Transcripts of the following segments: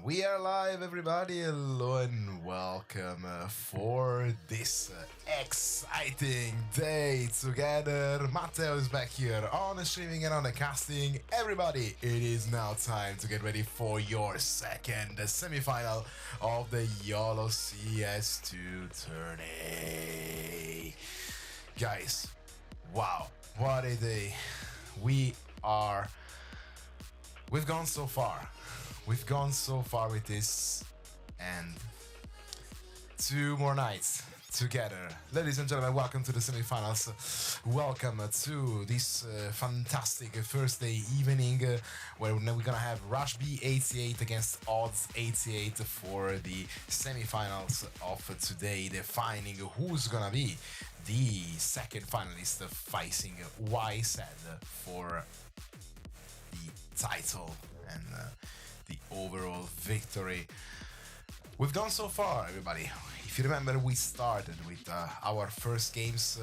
We are live, everybody. Hello and welcome for this exciting day together. Matteo is back here on the streaming and on the casting. Everybody, it is now time to get ready for your second semi-final of the YOLO CS2 Tourney. Guys, wow, what a day. We've gone so far. We've gone so far with this, and 2 more nights together. Ladies and gentlemen, welcome to the semifinals. Welcome to this fantastic first day evening where we're gonna have RushB88 against Odds88 for the semifinals of today, defining who's gonna be the second finalist facing YZ for the title and the overall victory. We've gone so far, everybody. If you remember, we started with our first games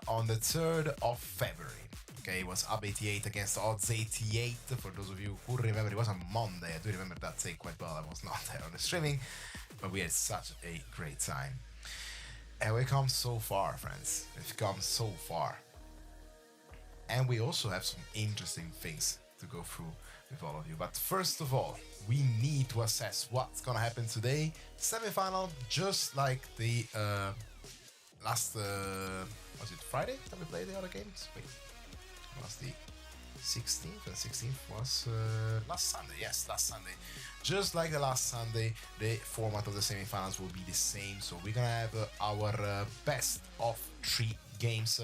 on the 3rd of February. Okay, it was RushB88 against Odds88. For those of you who remember, it was on Monday. I do remember that day quite well. I was not there on the streaming, but we had such a great time. And we've come so far, friends. We've come so far. And we also have some interesting things to go through with all of you. But first of all, we need to assess what's gonna happen today. Semi-final, just like the last was it Friday that we played the other games? Wait, was the 16th? And 16th was last Sunday. Yes, last Sunday. Just like the last Sunday, the format of the semi-finals will be the same. So we're gonna have our best of 3 games.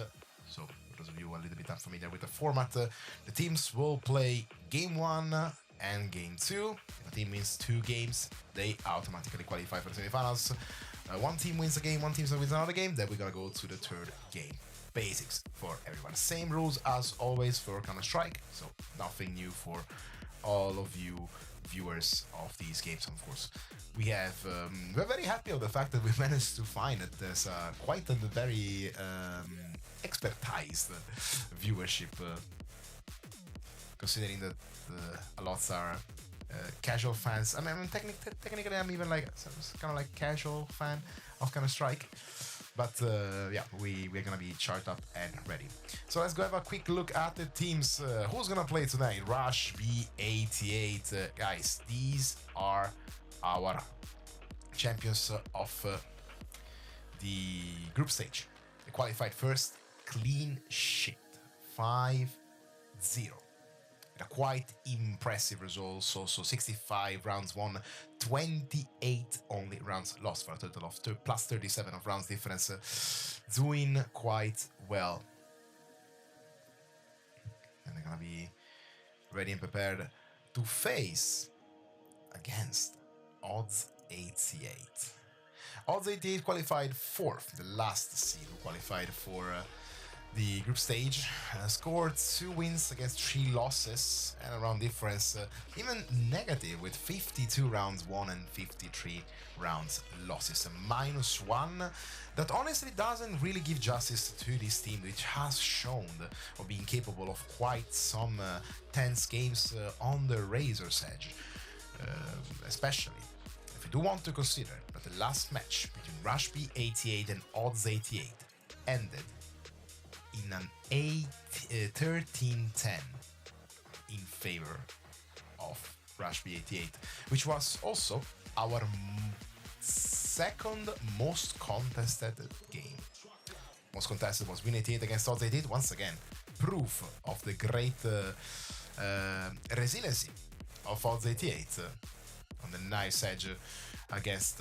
So for those of you who are a little bit unfamiliar with the format, the teams will play game 1 and game 2. If a team wins 2 games, they automatically qualify for the semi-finals. One team wins a game, one team wins another game, then we're gonna go to the 3rd game. Basics for everyone. Same rules as always for Counter-Strike, so nothing new for all of you viewers of these games, of course. We're very happy of the fact that we managed to find that there's quite a very expertized viewership, considering that a lot are casual fans. I mean, technically I'm even like kind of like casual fan of Counter-Strike, but yeah, we're gonna be charged up and ready. So let's go have a quick look at the teams. Who's gonna play tonight? RushB88, guys. These are our champions of the group stage. They qualified first, clean sheet, 5-0. A quite impressive result, so 65 rounds won, 28 only rounds lost for a total of plus 37 of rounds difference, doing quite well. And they're gonna be ready and prepared to face against Odds88. Odds88 qualified 4th, the last seed who qualified for the group stage, scored 2 wins against 3 losses, and a round difference even negative with 52 rounds won and 53 rounds losses, a -1 that honestly doesn't really give justice to this team, which has shown of being capable of quite some tense games on the razor's edge, especially if you do want to consider that the last match between RushB88 and Odds88 ended in an 13-10 in favor of RushB88, which was also our second most contested game. Most contested was Win88 against Odds88. Once again, proof of the great resiliency of Odds88 on the nice edge against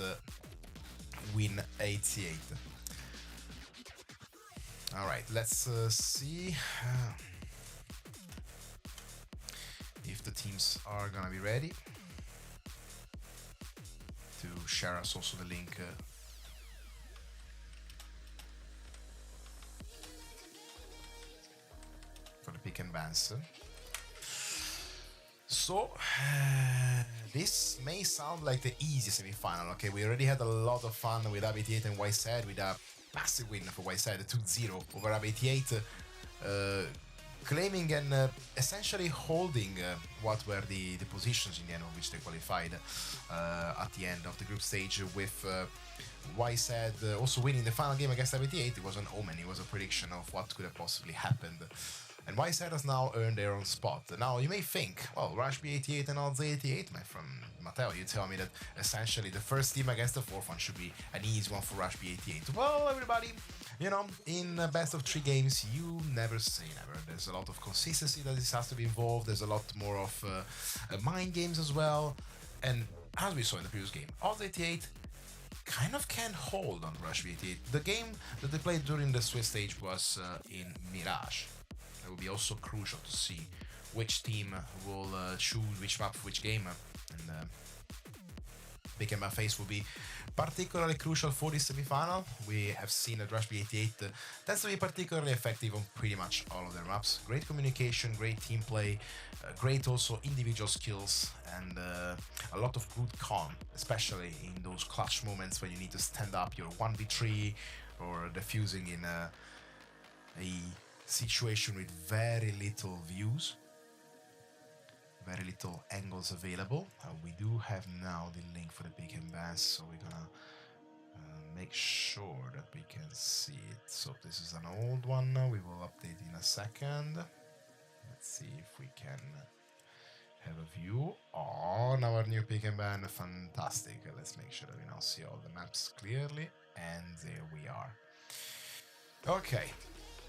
Win88. All right, let's see if the teams are gonna be ready to share us also the link for the pick and bans. So this may sound like the easy semi-final. Okay, we already had a lot of fun with RushB88 and YZ with a massive win for YZ, 2-0 over RushB88. claiming and essentially holding what were the positions in the end of which they qualified at the end of the group stage, with YZ also winning the final game against 88. It was an omen, it was a prediction of what could have possibly happened. And YZ has now earned their own spot. Now, you may think, well, RushB88 and Odds88, from Matteo, you tell me that essentially the first team against the fourth one should be an easy one for RushB88. Well, everybody, you know, in best of 3 games, you never say never. There's a lot of consistency that this has to be involved. There's a lot more of mind games as well. And as we saw in the previous game, Odds88 kind of can hold on RushB88. The game that they played during the Swiss stage was in Mirage. It will be also crucial to see which team will choose which map for which game, and Big and Face will be particularly crucial for this semi-final. We have seen that RushB88 tends to be particularly effective on pretty much all of their maps. Great communication, great team play, great also individual skills, and a lot of good calm, especially in those clutch moments when you need to stand up your 1v3 or defusing in a situation with very little views, very little angles available. We do have now the link for the big advance, so we're gonna make sure that we can see it. So this is an old one now, we will update in a second. Let's see if we can have a view on our new pick and ban. Fantastic. Let's make sure that we now see all the maps clearly, and there we are. Okay,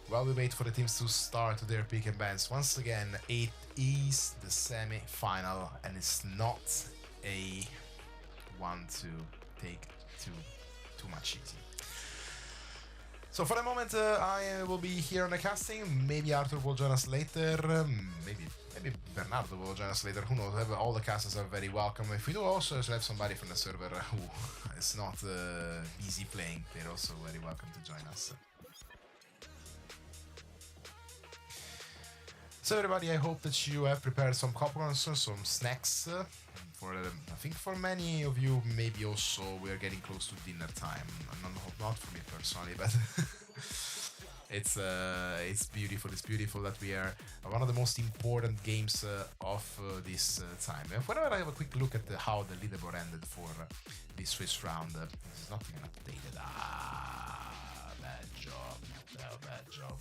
while we wait for the teams to start their pick and bans, once again, it is the semi-final, and it's not a one to take too much easy. So for the moment, I will be here on the casting. Maybe Arthur will join us later. Maybe Bernardo will join us later. Who knows? All the casters are very welcome. If we do also have somebody from the server who is not busy playing, they're also very welcome to join us. So everybody, I hope that you have prepared some popcorn, some snacks. I think for many of you, maybe also we're getting close to dinner time. Not for me personally, but it's beautiful. It's beautiful that we are one of the most important games of this time. Whenever I have a quick look at how the leaderboard ended for this Swiss round, this is not even updated. Bad job.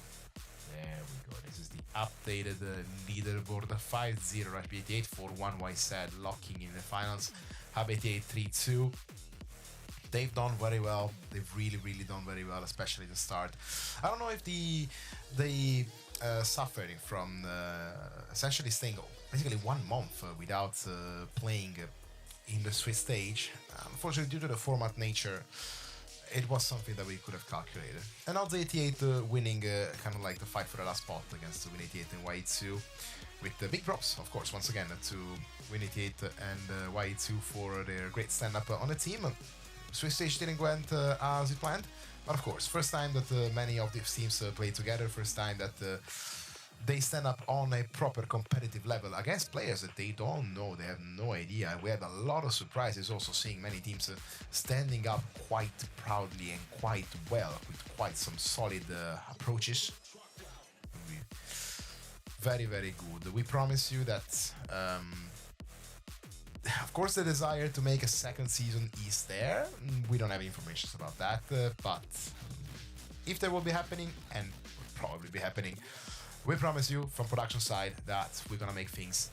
There we go. This is the updated leaderboard. 5-0 RushB88, 4-1 YZ, locking in the finals. RushB88 3-2. They've done very well. They've really done very well, especially the start. I don't know if they suffering from essentially staying basically 1 month without playing in the Swiss stage. Unfortunately, due to the format nature, it was something that we could have calculated. And Odds88 winning kind of like the fight for the last spot against Win88 and Y2, with the big props, of course, once again to Win88 and Y2 for their great stand-up on the team. Swiss stage didn't go as it planned, but of course, first time that many of these teams play together, first time that they stand up on a proper competitive level against players that they don't know, they have no idea. We had a lot of surprises also seeing many teams standing up quite proudly and quite well with quite some solid approaches. Very good. We promise you that of course the desire to make a second season is there. We don't have information about that, but if there will be happening, and will probably be happening, we promise you from production side that we're gonna make things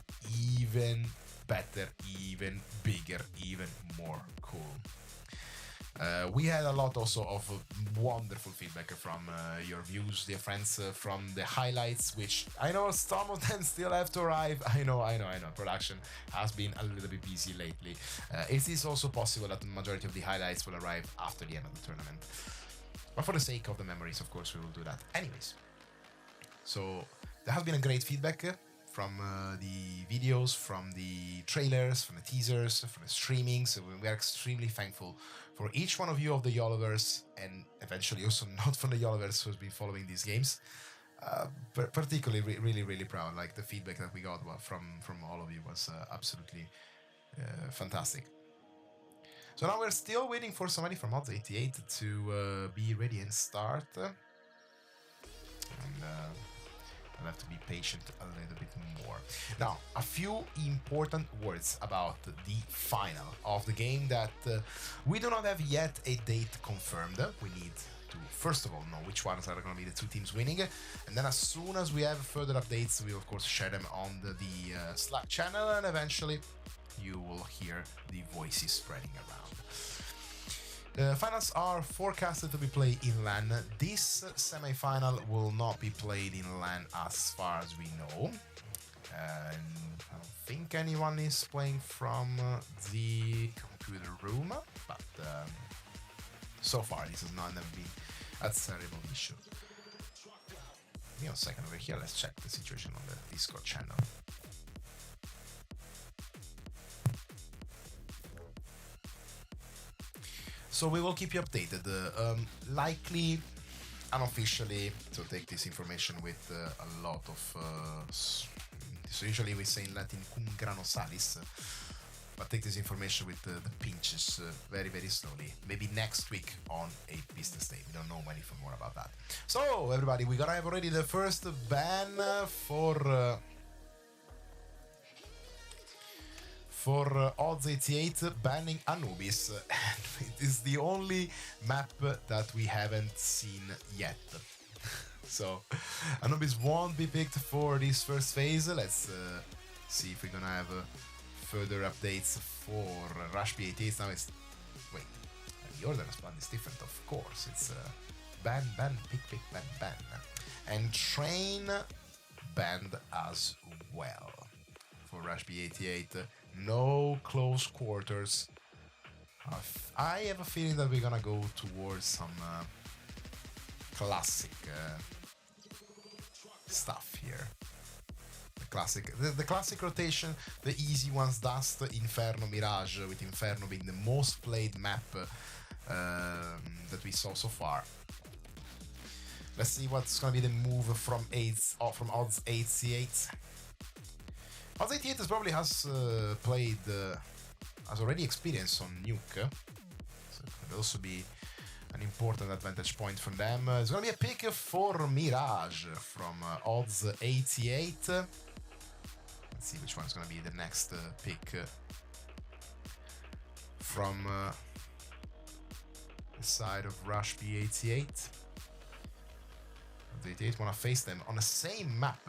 even better, even bigger, even more cool. We had a lot also of wonderful feedback from your views, dear friends, from the highlights, which I know some of them still have to arrive. I know. Production has been a little bit busy lately. It is also possible that the majority of the highlights will arrive after the end of the tournament. But for the sake of the memories, of course, we will do that anyways. So there has been a great feedback from the videos, from the trailers, from the teasers, from the streaming. So we are extremely thankful for each one of you of the YOLOverse, and eventually also not from the YOLOverse who's been following these games. Particularly really proud. Like the feedback that we got from all of you was absolutely fantastic. So now we're still waiting for somebody from Odds88 to be ready and start. And have to be patient a little bit more. Now, a few important words about the final of the game that we do not have yet a date confirmed. We need to first of all know which ones are going to be the two teams winning, and then as soon as we have further updates, we'll of course share them on the Slack channel, and eventually you will hear the voices spreading around. Finals are forecasted to be played in LAN. This semi-final will not be played in LAN as far as we know. I don't think anyone is playing from the computer room, but so far this has not never been a terrible issue. Give me a second over here, let's check the situation on the Discord channel. So we will keep you updated, likely unofficially, so take this information with a lot of... so usually we say in Latin cum grano salis, but take this information with the pinches very, very slowly. Maybe next week on a business day. We don't know anything more about that. So everybody, we're gonna have already the first ban for Odds88 banning Anubis, and it is the only map that we haven't seen yet. So Anubis won't be picked for this first phase. Let's see if we're gonna have further updates for RushB88. Now it's... wait, the order of plan is different, of course. It's ban, ban, pick, pick, ban, ban. And train banned as well for RushB88. No close quarters. I have a feeling that we're gonna go towards some classic stuff here. The classic rotation, the easy ones, Dust, Inferno, Mirage, with Inferno being the most played map that we saw so far. Let's see what's gonna be the move from Odds88. Odds88 probably has played, has already experienced on Nuke, so it could also be an important advantage point from them. It's gonna be a pick for Mirage from Odds88. Let's see which one's gonna be the next pick from the side of RushB88. Odds88 wanna face them on the same map.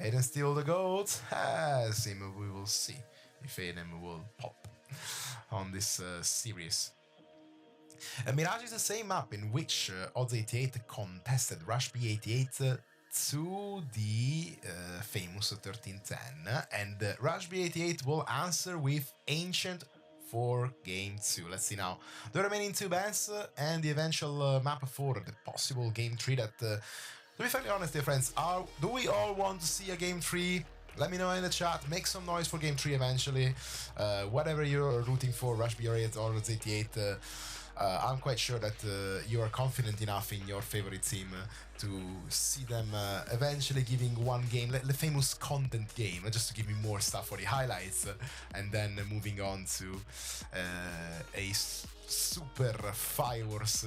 Aiden steal the goat. We will see if Aiden will pop on this series. Mirage is the same map in which Odds88 contested RushB88 to the famous 1310, and RushB88 will answer with Ancient for Game 2. Let's see now the remaining two bans and the eventual map for the possible Game 3 that... to be fairly honest, dear friends, do we all want to see a Game 3? Let me know in the chat, make some noise for Game 3 eventually. Whatever you're rooting for, RushB88 or Odds88, I'm quite sure that you are confident enough in your favorite team to see them eventually giving one game, the famous content game, just to give me more stuff for the highlights, and then moving on to a super fireworks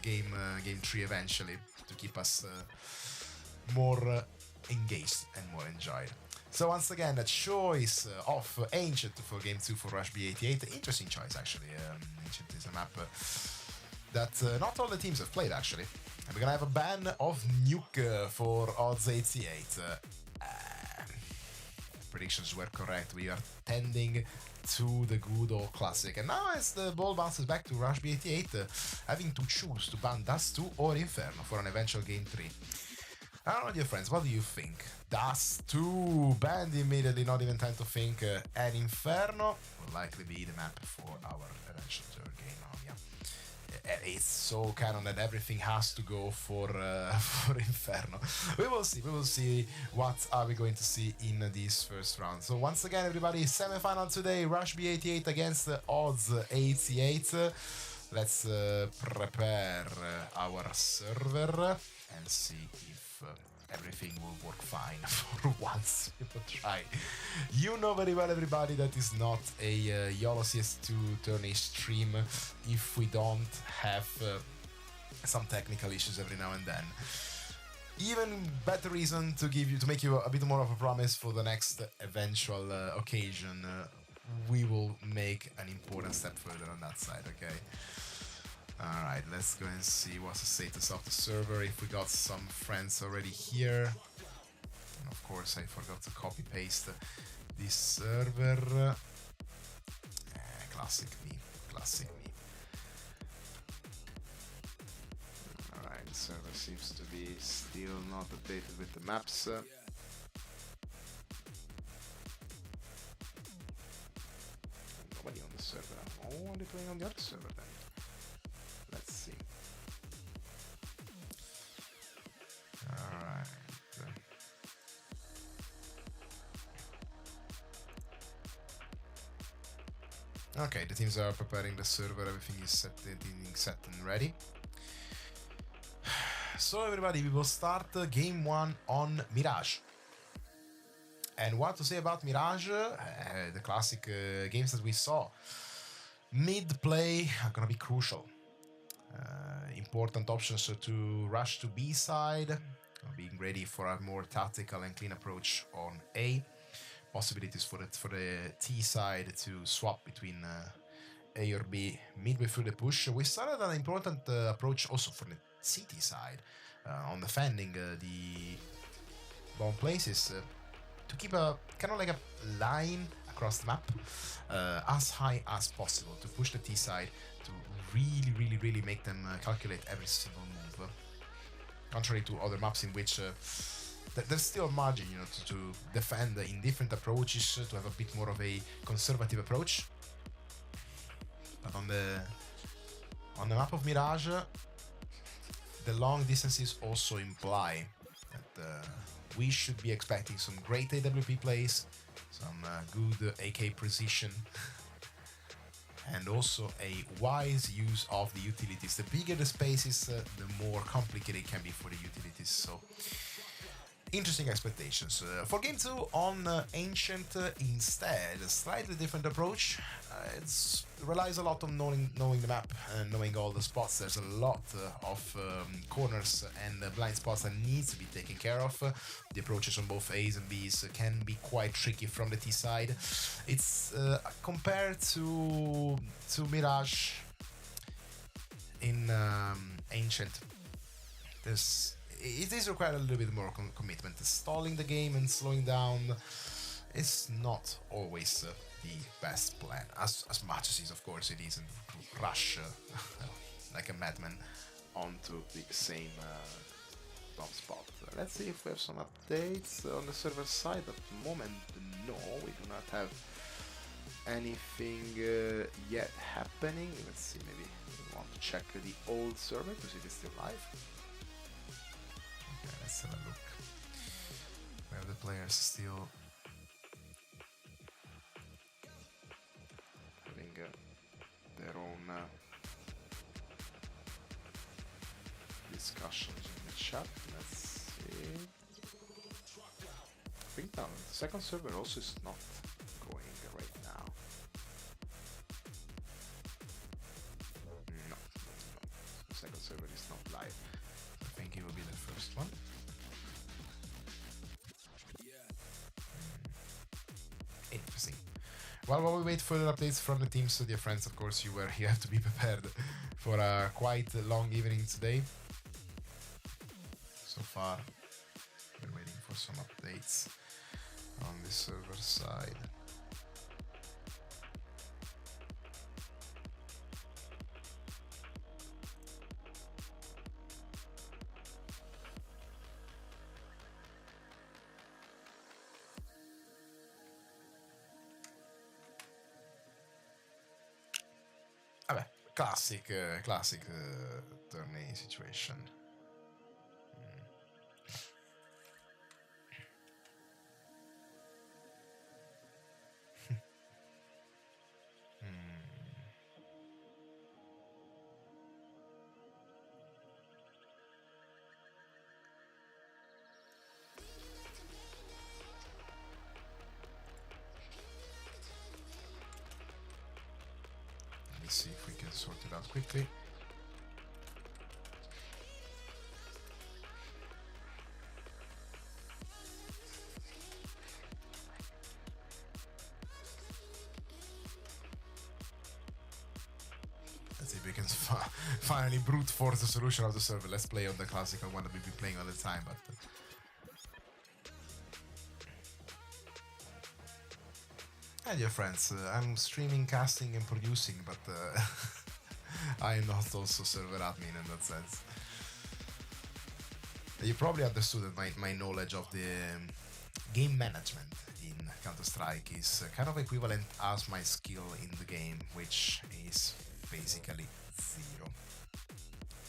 game 3 eventually, to keep us more engaged and more enjoyed. So once again, a choice of Ancient for Game 2 for RushB88. Interesting choice, actually. Ancient is a map that not all the teams have played, actually. And we're gonna have a ban of Nuke for Odds88. Predictions were correct. We are tending to the good old classic. And now as the ball bounces back to RushB88, having to choose to ban Dust 2 or Inferno for an eventual Game 3. I don't know, dear friends, what do you think? Dust 2 banned immediately, not even time to think, and Inferno will likely be the map for our eventual third game. Oh, yeah. It's so canon that everything has to go for Inferno. We will see what are we going to see in this first round. So once again, everybody, semi-final today, RushB88 against Odds88. Let's prepare our server and see if everything will work fine for once. We will try. You know very well, everybody, that is not a YOLO CS2 Tourney stream if we don't have some technical issues every now and then. even better reason to make you a bit more of a promise for the next eventual occasion. We will make an important step further on that side, okay? Alright, let's go and see what's the status of the server, if we got some friends already here. And of course, I forgot to copy paste this server. Classic me, classic me. Alright, the server seems to be still not updated with the maps. Nobody on the server. Oh, they're playing on the other server then. Let's see. Alright. Okay, the teams are preparing the server, everything is set and ready. So everybody, we will start game 1 on Mirage. And what to say about Mirage? The classic games that we saw. Mid-play are gonna be crucial. Important options to rush to B side, being ready for a more tactical and clean approach on A. Possibilities for the T side to swap between A or B midway through the push. We started an important approach also for the CT side on defending the bomb places to keep a kind of like a line across the map as high as possible to push the T side to really make them calculate every single move. Contrary to other maps in which there's still a margin, you know, to defend in different approaches, to have a bit more of a conservative approach. But on the map of Mirage, the long distances also imply that we should be expecting some great AWP plays, some good AK precision, and also a wise use of the utilities. The bigger the spaces, the more complicated it can be for the utilities. So, interesting expectations. For game 2 on Ancient instead, a slightly different approach. It relies a lot on knowing the map and knowing all the spots. There's a lot of corners and blind spots that need to be taken care of. The approaches on both A's and B's can be quite tricky from the T side. It's compared to Mirage in Ancient. It is required a little bit more commitment. Stalling the game and slowing down is not always the best plan, as much as is, of course, it isn't to rush like a madman onto the same bomb spot. Let's see if we have some updates on the server side. At the moment, no, we do not have anything yet happening. Let's see, maybe we want to check the old server to see if it's still live. Okay, let's have a look. We have the players still having their own discussions in the chat. Let's see. I think now the second server also is not going right now. No. The second server is not live. I think it will be the first one. Interesting. Well, while we wait for the updates from the teams, so dear friends, of course, you have to be prepared for a quite long evening today. So far, we're waiting for some updates on the server side. Vabbè, classic Tourney situation. See if we can sort it out quickly. finally brute force the solution of the server. Let's play on the classical one that we've been playing all the time, but... And dear friends, I'm streaming, casting and producing, but I am not also server admin in that sense. You probably understood that my knowledge of the game management in Counter-Strike is kind of equivalent as my skill in the game, which is basically zero.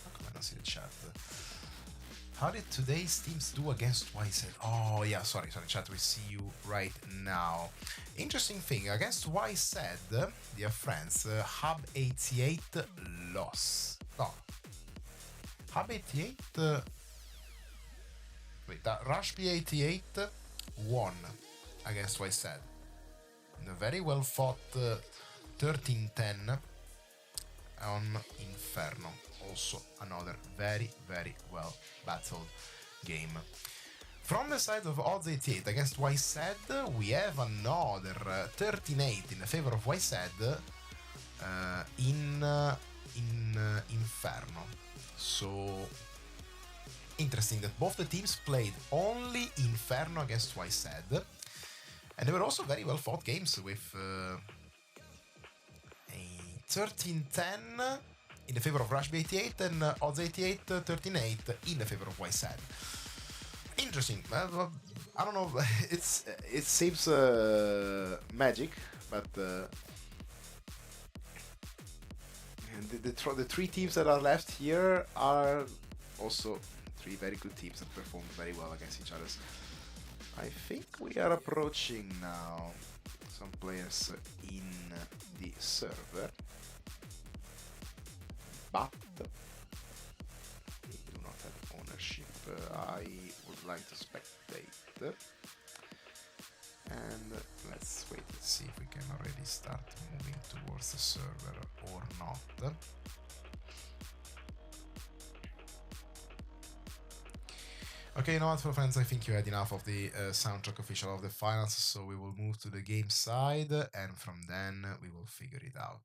How come I don't see the chat? How did today's teams do against YZ? Oh yeah, sorry chat, we see you right now. Interesting thing, against YZ, dear friends, RushB88 lost. No. RushB88... wait, RushB88 won against YZ. In a very well fought 13-10 on Inferno. Also another very well battled game. From the side of Odds88 against YZ, we have another 13-8 in favor of YZ in Inferno. So interesting that both the teams played only Inferno against YZ, and they were also very well fought games with a 13-10 in the favor of RushB88 and Odds88 13-8 in the favor of YZ. Interesting. I don't know. It seems magic, but the three teams that are left here are also three very good teams that performed very well against each other. I think we are approaching now some players in the server, but we do not have ownership. I would like to spectate, and let's wait and see if we can already start moving towards the server or not. Okay, you know what, for friends, I think you had enough of the soundtrack official of the finals, so we will move to the game side, and from then we will figure it out.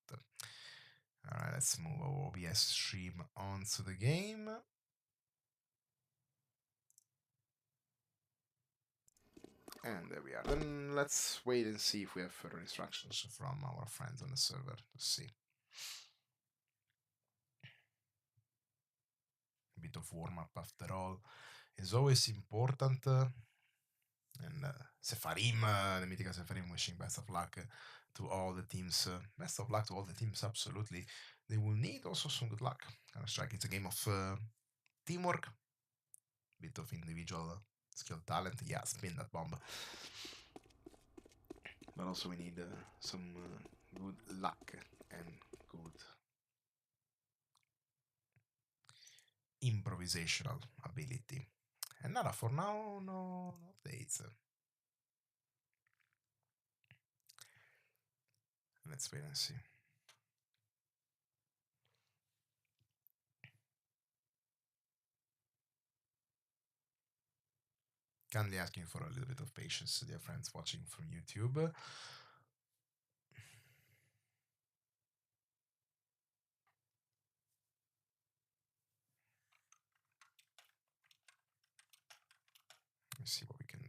Alright, let's move our OBS stream onto the game. And there we are. Then let's wait and see if we have further instructions from our friends on the server to see. A bit of warm-up after all is always important. And Sefarim, the mythical Sefarim, wishing best of luck to all the teams. Best of luck to all the teams, absolutely. They will need also some good luck. Counter-Strike, it's a game of teamwork, bit of individual skill talent. Yeah, spin that bomb. But also we need some good luck and good improvisational ability. And nada, for now, no updates. Let's wait and see. Kindly asking for a little bit of patience, dear friends watching from YouTube. Let's see what we can do.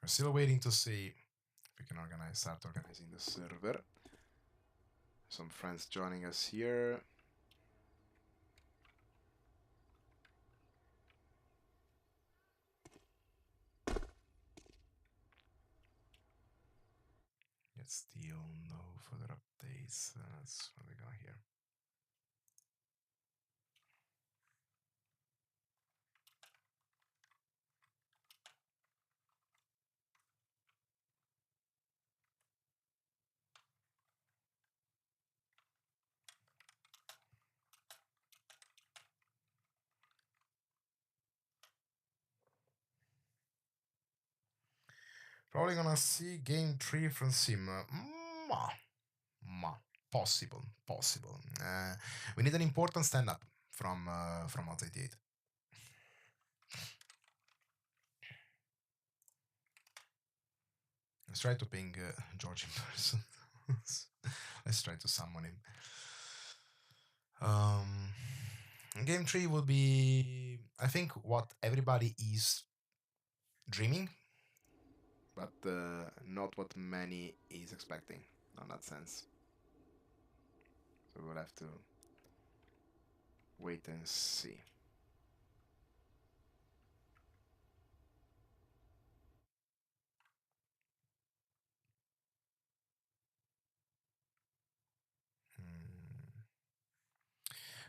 We're still waiting to see if we can start organizing the server. Some friends joining us here. Yet still no further updates. That's what we're gonna hear. Probably gonna see game 3 from Sim. Possible, possible. We need an important stand-up from Odds88. Let's try to ping George in person. Let's try to summon him. Game 3 will be, I think, what everybody is dreaming, but not what many is expecting, in that sense. So we'll have to wait and see.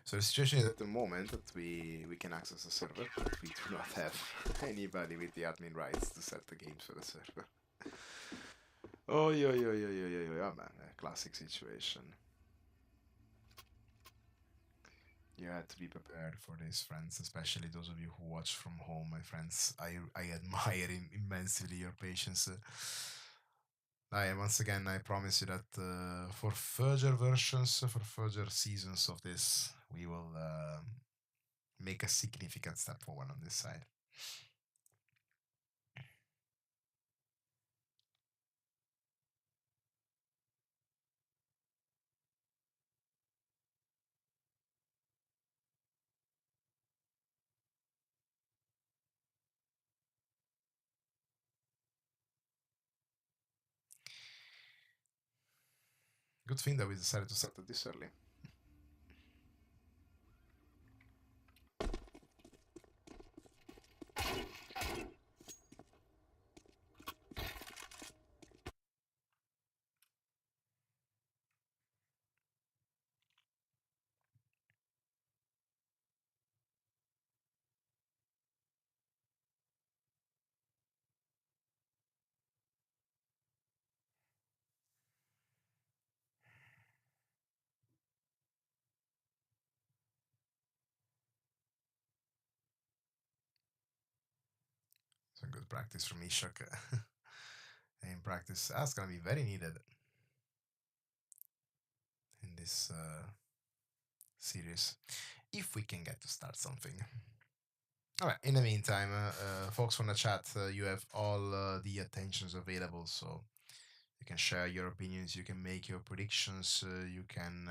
So the situation is at the moment that we can access the server, but we do not have anybody with the admin rights to set the games for the server. Oh, man, a classic situation. You had to be prepared for this, friends, especially those of you who watch from home, my friends. I admire immensely your patience. Once again, I promise you that for further versions, for further seasons of this, we will make a significant step forward on this side. Good thing that we decided to start it this early. Some good practice from Ishak. In practice, that's gonna be very needed in this series, if we can get to start something. Alright, in the meantime, folks from the chat, you have all the attentions available, so you can share your opinions, you can make your predictions, you can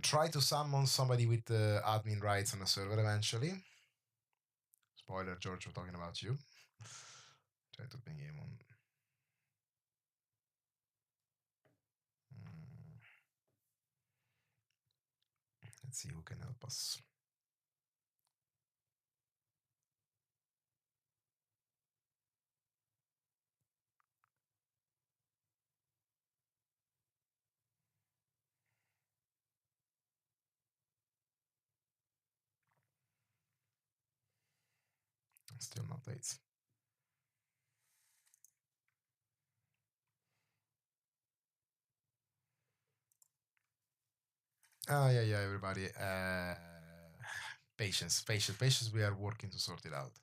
try to summon somebody with admin rights on the server eventually. Spoiler, George, we're talking about you. Try to ping him on. Let's see who can help us. Still not late. Yeah, everybody. Patience. We are working to sort it out.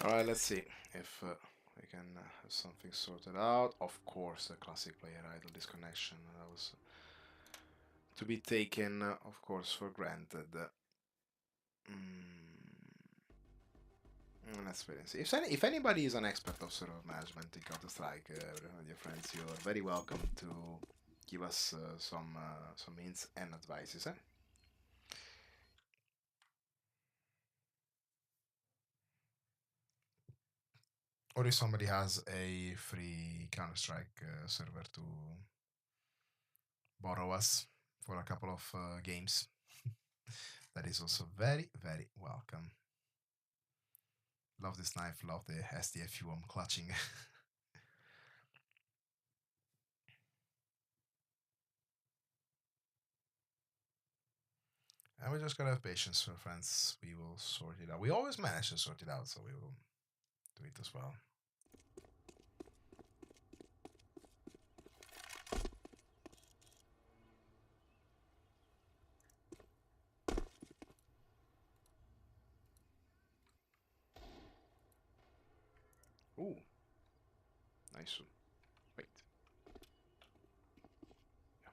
All right, let's see if we we can have something sorted out. Of course, the classic player idle disconnection. That was to be taken, of course, for granted. Let's wait and see. If anybody is an expert of server management in Counter-Strike, dear friends, you're very welcome to give us some hints and advices. Or if somebody has a free Counter-Strike server to borrow us for a couple of games, that is also very, very welcome. Love this knife, love the SDFU I'm clutching. And we just gotta have patience, my friends. We will sort it out. We always manage to sort it out, so we will do it as well. Ooh. Nice one. Wait.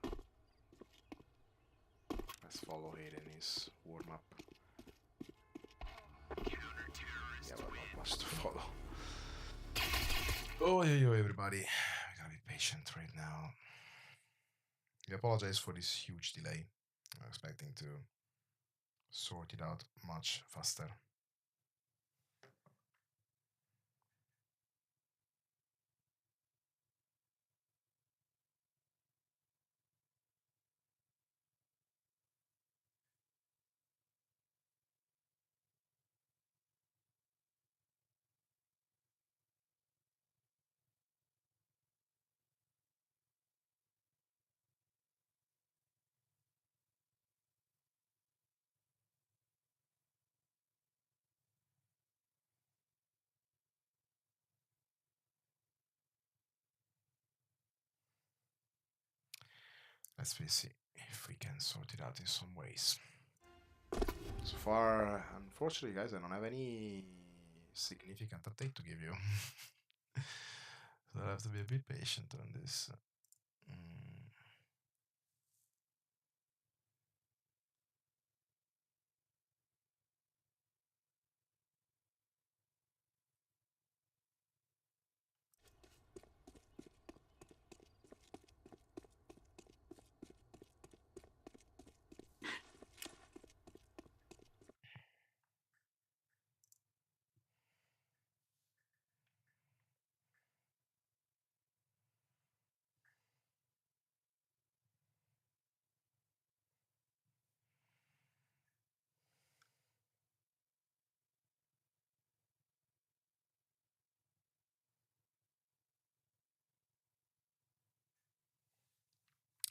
Yeah. Let's follow Hayden his warm-up. Yeah, but not much to follow. Oh, yo, everybody. We gotta be patient right now. I apologize for this huge delay. I'm expecting to sort it out much faster. Let's see if we can sort it out in some ways. So far, unfortunately, guys, I don't have any significant update to give you. So I have to be a bit patient on this.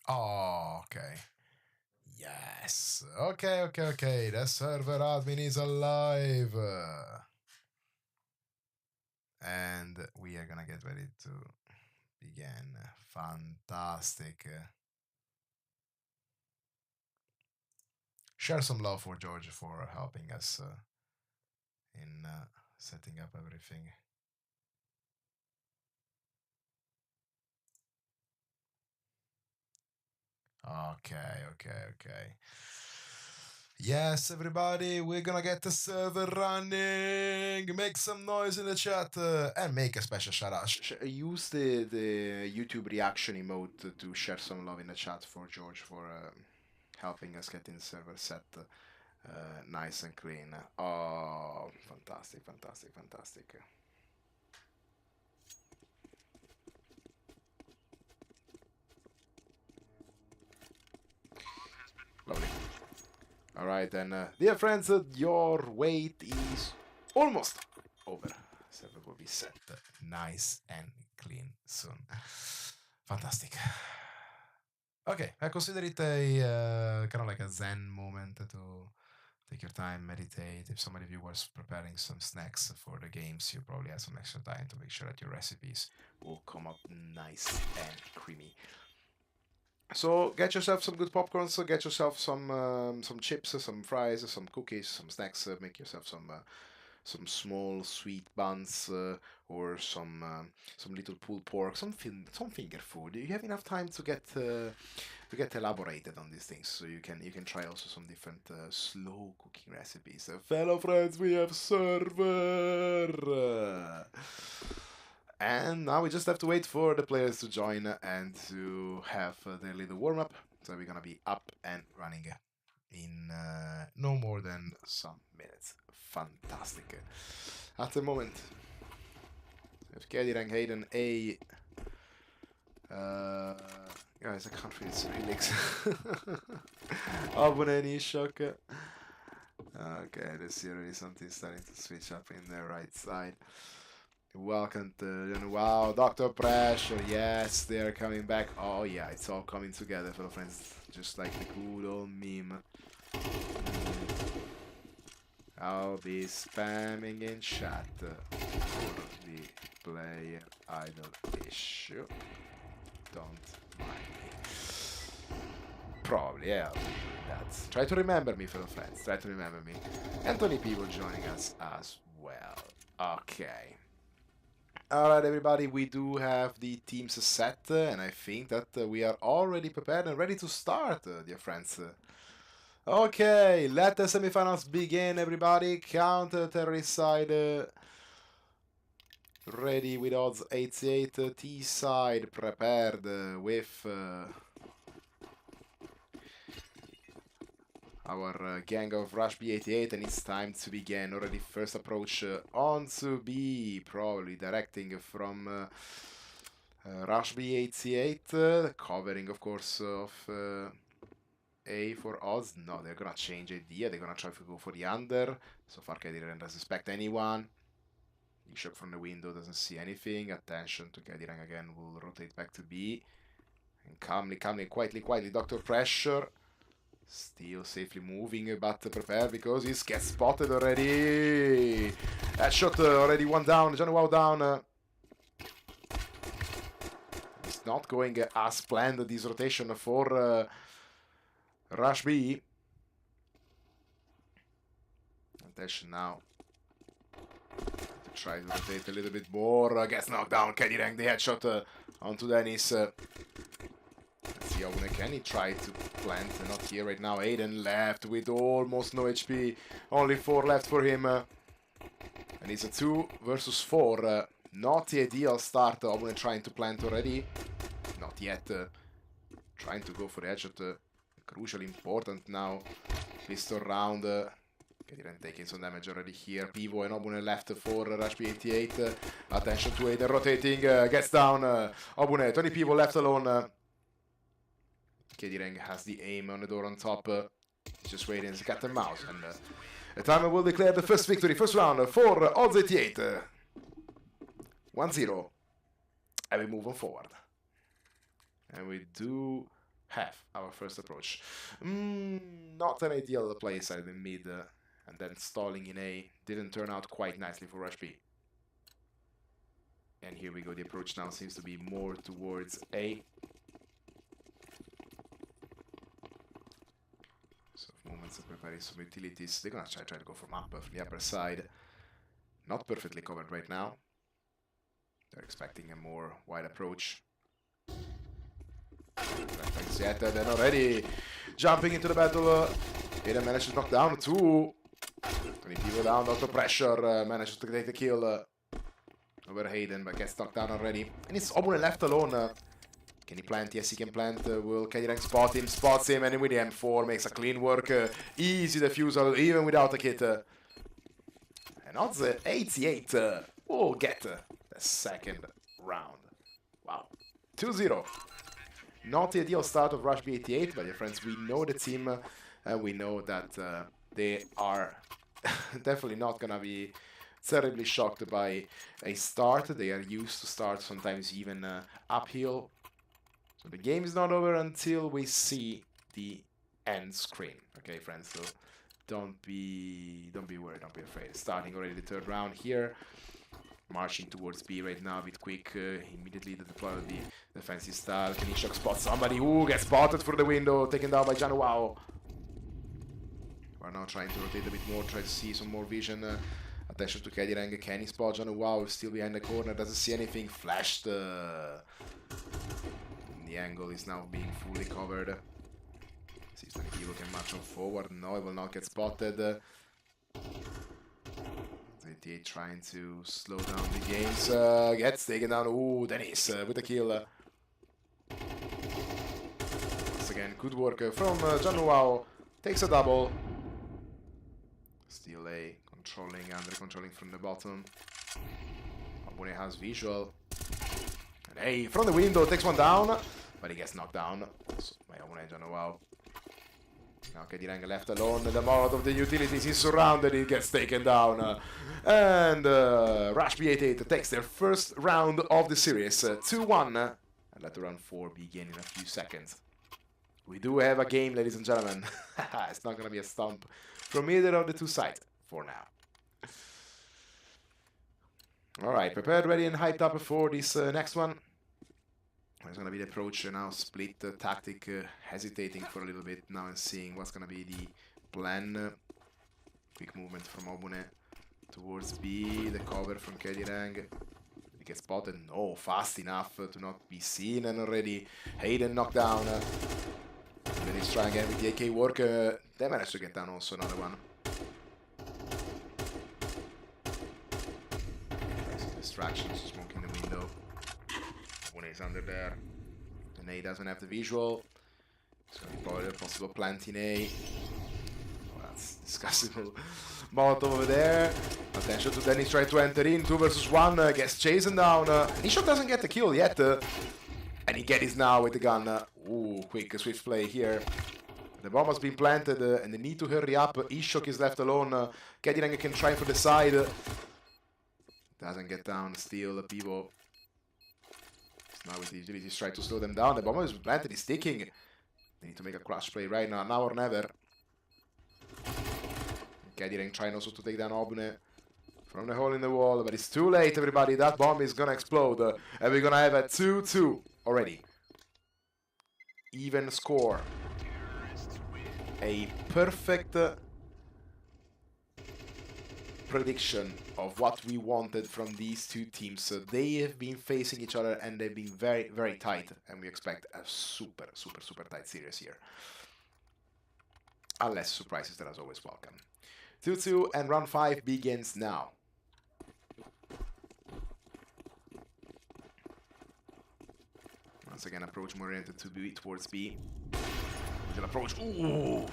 Oh, okay. Yes. Okay. The server admin is alive. And we are gonna get ready to begin. Fantastic. Share some love for George for helping us in setting up everything. Okay. Yes, everybody, we're gonna get the server running. Make some noise in the chat and make a special shout out. Use the YouTube reaction emote to share some love in the chat for George for helping us getting the server set nice and clean. Oh, fantastic. Lovely. All right, then, dear friends, your wait is almost over. Server will be set nice and clean soon. Fantastic. Okay, I consider it a kind of like a zen moment to take your time, meditate. If somebody of you was preparing some snacks for the games, you probably have some extra time to make sure that your recipes will come up nice and creamy. So get yourself some good popcorn. So get yourself some chips, some fries, some cookies, some snacks. Make yourself some some small sweet buns or some little pulled pork, some finger food. You have enough time to get elaborated on these things, so you can try also some different slow cooking recipes. Fellow friends, we have server. And now we just have to wait for the players to join and to have their little warm-up. So we're gonna be up and running in no more than some minutes. Fantastic. At the moment, we have Kedirang, Hayden, A. Guys, I can't read Skrillex. Abone, Shock. Okay, there's already something starting to switch up in the right side. Welcome to, wow, Dr. Pressure, yes, they are coming back. Oh yeah, it's all coming together, fellow friends, just like the good old meme. I'll be spamming in chat for the player idol issue. Don't mind me. Probably, yeah, I'll do that. Try to remember me, fellow friends, try to remember me. And 20 people joining us as well. Okay. Alright everybody, we do have the teams set, and I think that we are already prepared and ready to start, dear friends. Okay, let the semifinals begin, everybody. Counter-terrorist side ready with Odds88, T-side prepared with our gang of RushB88, and it's time to begin. Already first approach on to B, probably directing from RushB88, covering of course of A for Odds. No, they're gonna change idea, they're gonna try to go for the under. So far Kedirang doesn't suspect anyone. Bishop from the window doesn't see anything. Attention to Kedirang again, will rotate back to B. And calmly, quietly, Dr. Pressure. Still safely moving, but prepare because he gets spotted already. Headshot already, one down. Wow down. It's not going as planned, this rotation for RushB. Attention now. Try to rotate a little bit more. Gets knocked down. Kedirang, the headshot onto Dennis. Let's see how can he try to plant, not here right now. Aiden left with almost no HP, only 4 left for him. And it's a 2 versus 4. Not the ideal start. Obune trying to plant already. Not yet. Trying to go for the headshot. Crucially important now. Pistol round. Kedirang taking some damage already here. Pivo and Obune left for RushB88. Attention to Aiden rotating. Gets down. Obune, 20 people left alone. Kedirang has the aim on the door on top. He's just waiting as a cat and mouse. And the timer will declare the first victory, first round for Odds88. 1-0. And we move on forward. And we do have our first approach. Not an ideal play side in mid. And then stalling in A. Didn't turn out quite nicely for RushB. And here we go. The approach now seems to be more towards A. Moments of preparing some utilities. They're gonna try to go from the upper side. Not perfectly covered right now. They're expecting a more wide approach. Yet, then already jumping into the battle. Aiden managed to knock down 2. 20 people down, Dr. Pressure managed to take the kill over Hayden, but gets knocked down already. And it's Obune left alone. Can he plant? Yes, he can plant. Will Kedirang spot him? Spots him, and with the M4 makes a clean work. Easy defusal, even without a kit. And Odds88 will get the second round. Wow. 2-0. Not the ideal start of RushB88, but dear friends, we know the team, and we know that they are definitely not gonna be terribly shocked by a start. They are used to start sometimes even uphill. So the game is not over until we see the end screen. Okay, friends, so don't be worried, don't be afraid. Starting already the third round here. Marching towards B right now, a bit quick. Immediately the deploy of the defensive style. Can he shock spot somebody? Ooh, gets spotted through the window, taken down by Wow. We're now trying to rotate a bit more, try to see some more vision Attention to Kedirang. Can he spot John? Wow, still behind the corner. Doesn't see anything. Flashed. The angle is now being fully covered. Seems like Evo can march on forward. No, it will not get spotted. 88 trying to slow down the games. Gets taken down. Ooh, Dennis with the kill. Once again, good work from John Wow. Takes a double. Still a under controlling from the bottom. Abune has visual. And hey, from the window, takes one down. But he gets knocked down. So, by Abune, John Wow. Now Kedirang left alone, the mod of the utilities is surrounded, he gets taken down. And RushB88 takes their first round of the series, 2-1. And let the round 4 begin in a few seconds. We do have a game, ladies and gentlemen. It's not going to be a stomp from either of the two sides for now. Alright, prepared, ready and hyped up for this next one. There's going to be the approach now, split tactic, hesitating for a little bit now and seeing what's going to be the plan. Quick movement from Obune towards B, the cover from Kedirang. He gets spotted, no, fast enough to not be seen, and already Hayden knocked down. And then he's trying again with the AK work, they managed to get down also another one. Distractions, smoking the window. When he's under there, and A doesn't have the visual. It's going to be probably a possible plant in A. Oh, that's disgusting. Molotov over there. Attention to Dennis trying to enter in. 2 versus 1. Gets chasing down. Ishok doesn't get the kill yet. And he gets now with the gun. Ooh, quick, swift play here. The bomb has been planted and they need to hurry up. Ishok is left alone. Kedirang can try for the side. Doesn't get down. Still, Pivo. Now with the utilities try to slow them down. The bomb is planted, is sticking. They need to make a clutch play right now or never. Kedirang trying also to take down Obune from the hole in the wall, but it's too late, everybody. That bomb is gonna explode, and we're gonna have a 2-2 already. Even score. A perfect prediction of what we wanted from these two teams. So they have been facing each other and they've been very, very tight, and we expect a super tight series here. Unless surprises, that is always welcome. 2-2 and round 5 begins now. Once again, approach more oriented to B towards B. An approach. Ooh,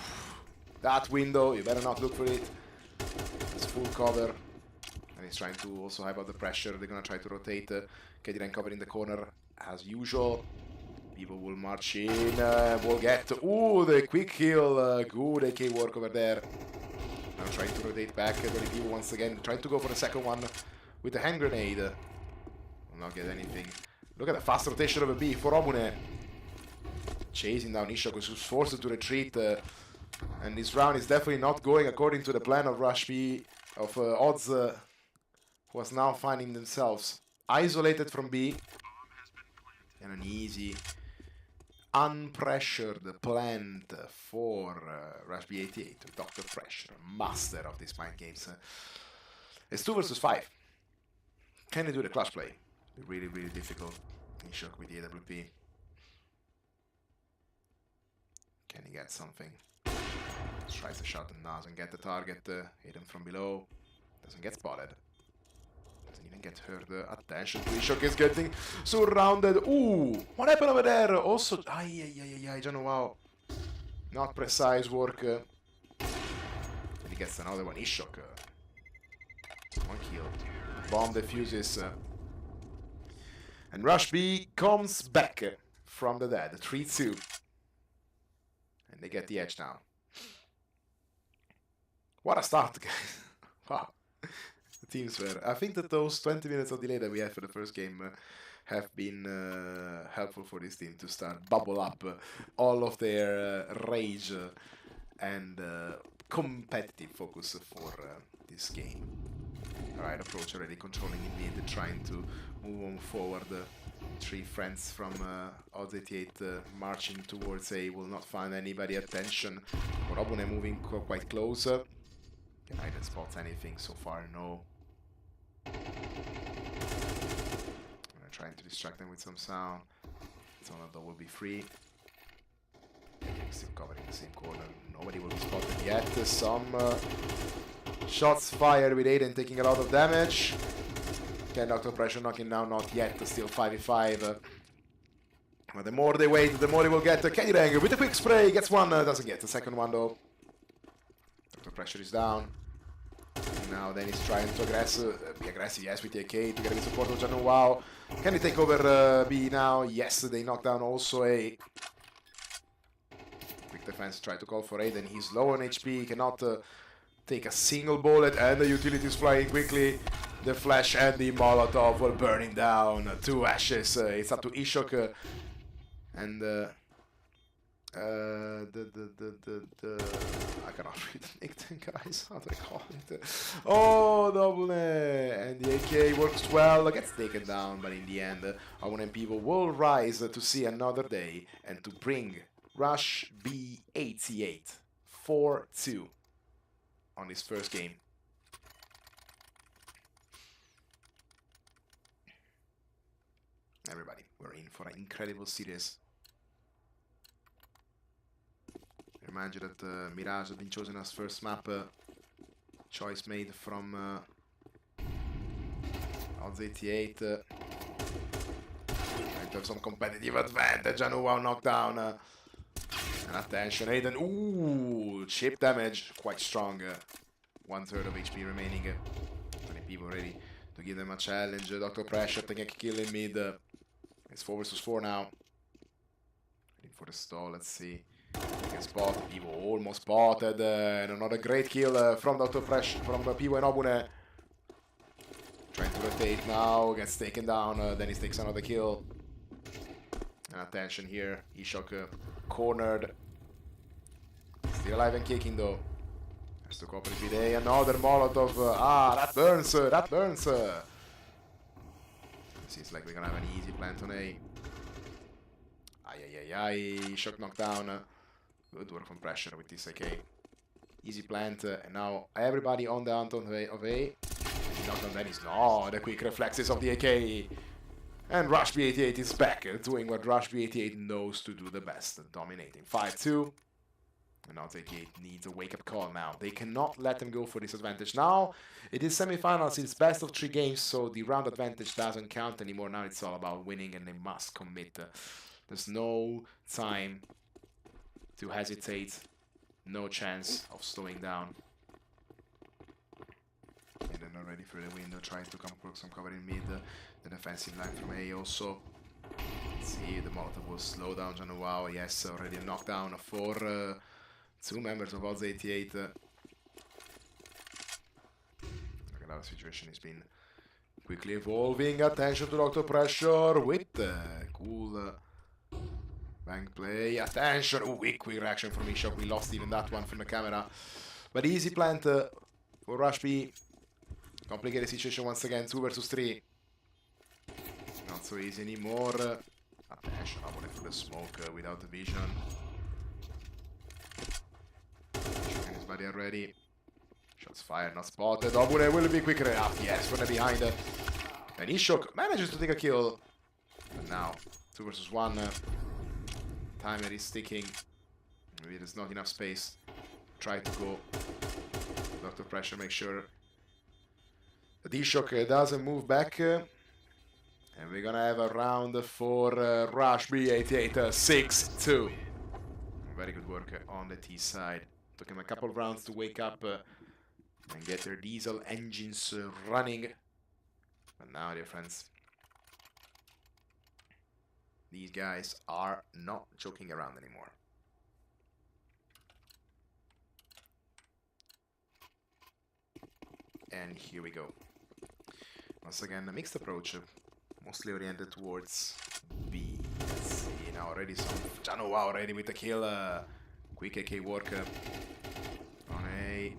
that window, you better not look for it. It's full cover, and he's trying to also hype out the pressure. They're gonna try to rotate. Kedirang covered in the corner as usual. People will march in, will get. Ooh, the quick kill. Good AK work over there. Now trying to rotate back. People once again trying to go for the second one with the hand grenade. Will not get anything. Look at the fast rotation of a B for Obune. Chasing down Ishok, who's forced to retreat. And this round is definitely not going according to the plan of RushB, of Odds, who was now finding themselves isolated from B. And an easy, unpressured plant for RushB88, Dr. Pressure, master of these mind games. It's 2 versus 5. Can they do the clutch play? Really difficult. Ishok with the AWP. Can he get something? Tries to shot and doesn't get the target. Hidden from below. Doesn't get spotted. Doesn't even get hurt. Attention to Ishok is getting surrounded. Ooh! What happened over there? Also, I don't know, wow. Not precise work. And he gets another one. Ishok. 1 kill. Bomb defuses. And RushB comes back from the dead. 3-2. And they get the edge now. What a start, guys. Wow. The teams were... I think that those 20 minutes of delay that we had for the first game have been helpful for this team to start bubble up all of their rage and competitive focus for this game. Alright, approach already controlling in mid, trying to move on forward. 3 friends from Odds88 marching towards A will not find anybody. Attention. Robune moving quite close. Can either spot anything so far? No. I'm trying to distract them with some sound. Tonado will be free. Still covering the same corner. Nobody will be spotted yet. Some shots fired with Aiden taking a lot of damage. Can Dr. Pressure knocking down? Not yet. Still 5v5. But the more they wait, the more he will get. Kenny with a quick spray. Gets one. Doesn't get the second one though. Dr. Pressure is down. Now then he's trying to be aggressive, yes, with the AK to get a bit support of Janu. Wow. Can he take over B now? Yes, they knock down also A. Quick defense, try to call for Aiden. He's low on HP, cannot take a single bullet, and the utility is flying quickly. The flash and the Molotov will burn him down. 2 ashes. It's up to Ishok and I cannot read the nickname, guys. How do I call it? Oh, double A. And the AK works well, gets taken down, but in the end, our people will rise to see another day and to bring RushB88 4-2 on his first game. Everybody, we're in for an incredible series. Remind you that Mirage has been chosen as first map. Choice made from Odds88. Trying to have some competitive advantage. And wow, knockdown. And attention, Aiden. Ooh, chip damage. Quite strong. 1/3 of HP remaining. 20 people ready to give them a challenge. Dr. Pressure taking a kill in mid. It's 4 versus 4 now. Waiting for the stall, let's see. Can spot, Pivo almost spotted, and another great kill from Dr. Pressure, from Pivo and Obune. Trying to rotate now, gets taken down, then he takes another kill. And attention here, Ishok cornered. Still alive and kicking though. Has to cooperate with A, another Molotov. That burns, that burns. Seems like we're gonna have an easy plant on A. Ishok knockdown. Good work from Pressure with this AK. Easy plant, and now everybody on the hunt of A. Knockdown then is no, the quick reflexes of the AK. And RushB88 is back, doing what RushB88 knows to do the best, dominating 5-2. And Odds88 needs a wake-up call now. They cannot let him go for this advantage. Now, it is semi-finals, it's best of 3 games, so the round advantage doesn't count anymore. Now it's all about winning, and they must commit. There's no time to hesitate, no chance of slowing down. And they're not ready for the window, trying to come for some cover in mid. The defensive line from A also. Let's see, the Molotov will slow down Janu. Wow, yes, already a knockdown for 2 members of Odds88. Look at how the situation has been quickly evolving. Attention to Dr. Pressure with cool bank play. Attention! Ooh, quick reaction from Ishok. We lost even that one from the camera. But easy plant for RushB. Complicated situation once again. 2 versus 3. Not so easy anymore. Attention, I wanted for the smoke without the vision. Shooting his body already. Shots fired, not spotted. Obune will be quicker enough. Yes, from the behind. And Ishok manages to take a kill. And now, 2 versus 1. Timer is ticking. Maybe there's not enough space. Try to go. Dr. Pressure, make sure that Ishok doesn't move back. And we're gonna have a round for RushB88 6-2. Very good work on the T side. Took him a couple of rounds to wake up and get their diesel engines running. But now, dear friends, these guys are not joking around anymore. And here we go. Once again, a mixed approach, mostly oriented towards B. Let's see, now already some Janu already with the kill. Quick AK work on A.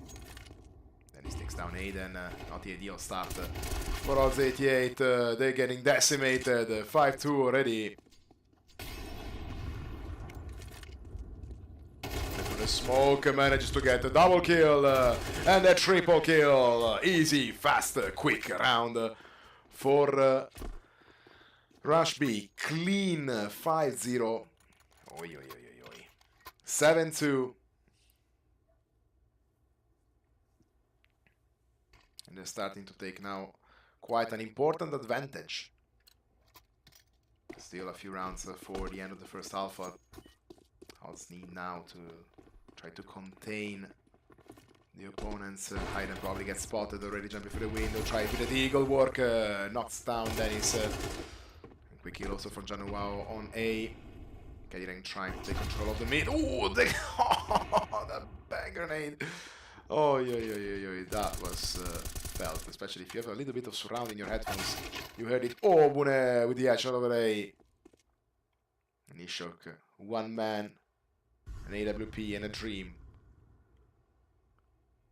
Then he sticks down Aiden. Not the ideal start for Odds88. They're getting decimated. 5-2 already. The smoke manages to get a double kill and a triple kill. Easy, fast, quick round for RushB. Clean 5-0. Oi, oi, oi, oi, oi. 7-2. And they're starting to take now quite an important advantage. Still a few rounds for the end of the first half. Odds need now to try to contain the opponents. Hayden probably gets spotted already, jumping for the window. Try with the eagle work. Knocks down Dennis. Quick kill also from Januao on A. Getting trying to take control of the mid. Ooh, that bang grenade. Oh, yeah. That was felt, especially if you have a little bit of surround in your headphones. You heard it. Oh, Bune with the action over A. Nishok, one man, an AWP, and a dream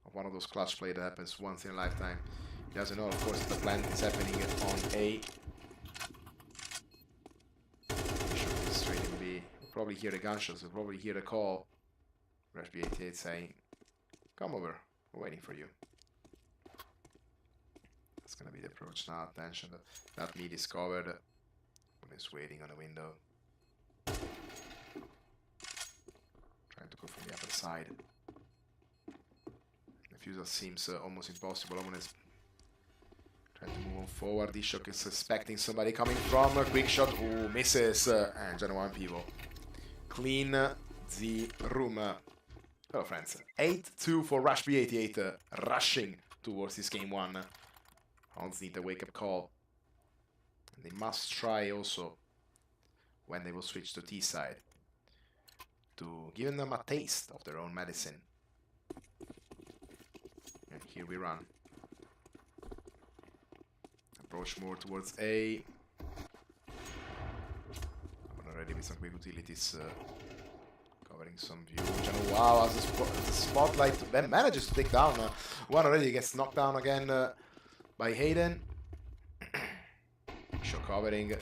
of one of those clutch plays that happens once in a lifetime. He doesn't know, of course, the plant is happening on A. Nishok is straight in B. You'll probably hear the gunshots, you'll probably hear the call. RushB88 saying, "Come over, we're waiting for you." That's gonna be the approach now. Attention, that mid is covered. When he's waiting on the window. Trying to go from the other side. The fusel seems almost impossible. Omones trying to move on forward. Ishok is suspecting somebody coming from a quick shot. Ooh, misses. And Genoa and Pivo clean the room. Hello friends, 8-2 for RushB88, rushing towards this game one. Odds need a wake-up call. And they must try also, when they will switch to T side, to give them a taste of their own medicine. And here we run. Approach more towards A. Already with some quick utilities. Covering some view. Wow, as the spotlight manages to take down one already, gets knocked down again by Hayden. Show covering.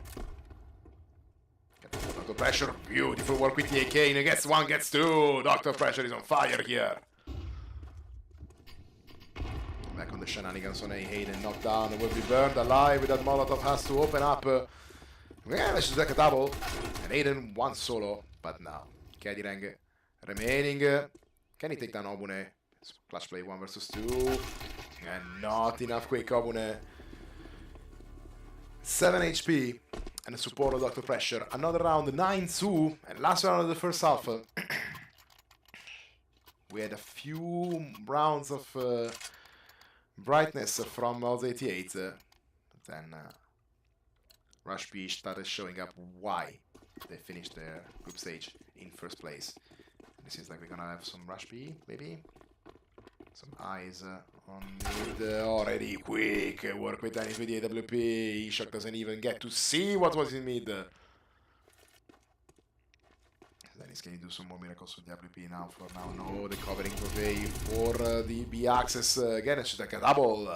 Dr. Pressure, beautiful work with the AK. And he gets one, gets two. Dr. Pressure is on fire here. Back on the shenanigans on A. Hayden knocked down, will be burned alive with that Molotov, has to open up. Yeah, let's just take a double. And Hayden one solo, but now. Kedirang remaining. Can he take down Obune? Clutch play 1 versus 2. And not enough quick. Obune 7 HP and the support of Dr. Pressure. Another round 9-2 and last round of the first half. We had a few rounds of brightness from Odds88. Then RushB started showing up why they finished their group stage in first place. It seems like we're gonna have some RushB, maybe? Some eyes on mid. Already quick work with Dennis with the AWP. Ishok doesn't even get to see what was in mid. Dennis, can you do some more miracles with the AWP now? For now, no. The covering for the B access. Again, it's just like a double.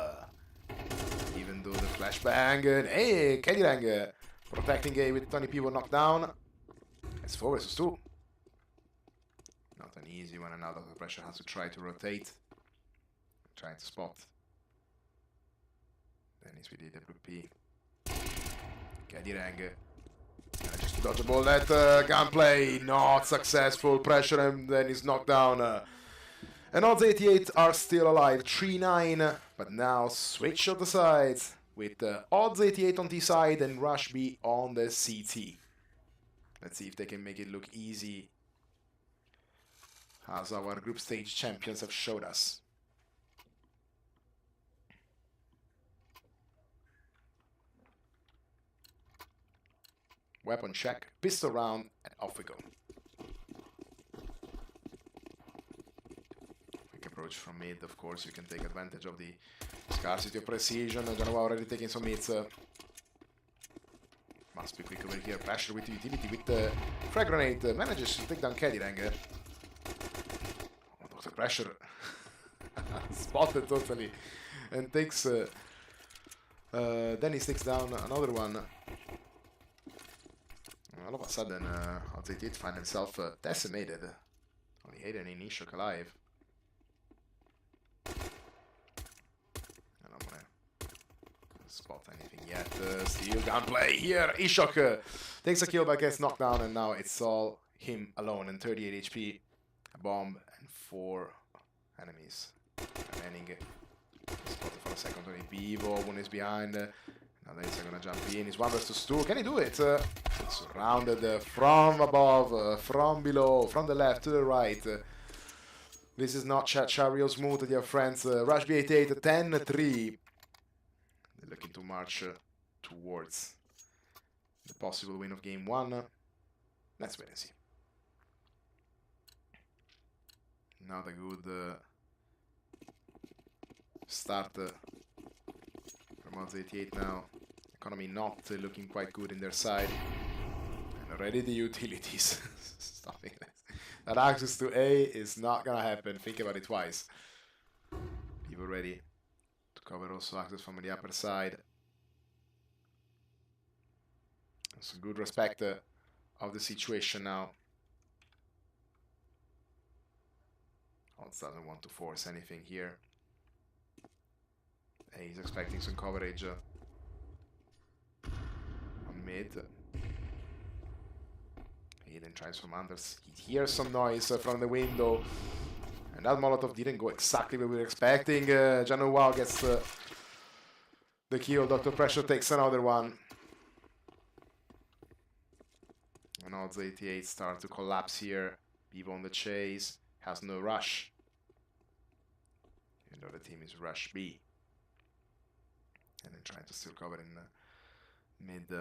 Even though the flashbang. Hey, Kedirang protecting A with Tony Pivo knocked down. It's 4 versus 2. Not an easy one, and now Dr. Pressure has to try to rotate. Trying to spot. Dennis with the AWP. Kedirang manages to dodge a ball. That gunplay not successful. Pressure and then he's knocked down. And Odds88 are still alive. 3-9. But now switch of the sides with Odds88 on T side and RushB on the CT. Let's see if they can make it look easy, as our group stage champions have showed us. Weapon check, pistol round, and off we go. Quick approach from mid, of course, you can take advantage of the scarcity of precision. Genoa already taking some hits. Must be quick over here. Pressure with utility with the frag grenade. Manages to take down Kedirang. Oh, Dr. Pressure spotted totally. And takes. Then he takes down another one. All of a sudden, Odds88 find himself decimated. Only Hayden and Ishok alive. And I'm gonna spot anything yet. Still gunplay here. Ishok takes a kill but gets knocked down, and now it's all him alone and 38 HP. A bomb and 4 enemies remaining. Spotted for a second. Tourney Pivo, one is behind. Now he's gonna jump in. He's 1 versus 2. Can he do it? Surrounded from above, from below, from the left to the right. This is not real smooth, dear friends. RushB88 10-3. They're looking to march towards the possible win of game 1. Let's wait and see. Not a good start from Odds88 now. Economy not looking quite good in their side. And already the utilities stopping this. That access to A is not gonna happen. Think about it twice. People ready to cover also access from the upper side. Some good respect of the situation now. Odds doesn't want to force anything here. He's expecting some coverage on mid. He then tries from under. He hears some noise from the window. And that Molotov didn't go exactly where we were expecting. Janu Wow gets the kill. Dr. Pressure takes another one. And Odds88 start to collapse here. Vivo on the chase. Has no rush. Even though the team is Rush B. And then trying to still cover in mid.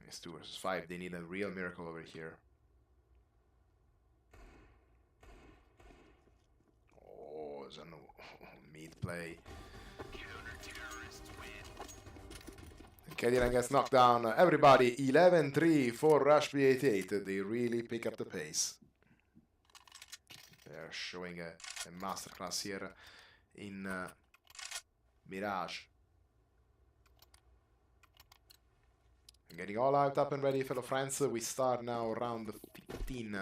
It's 2 versus 5. They need a real miracle over here. Oh, Janu. Mid play. And Kediran gets knocked down. Everybody 11-3 for RushB88. They really pick up the pace. They're showing a masterclass here in Mirage. And getting all out up and ready, fellow friends. We start now round 15.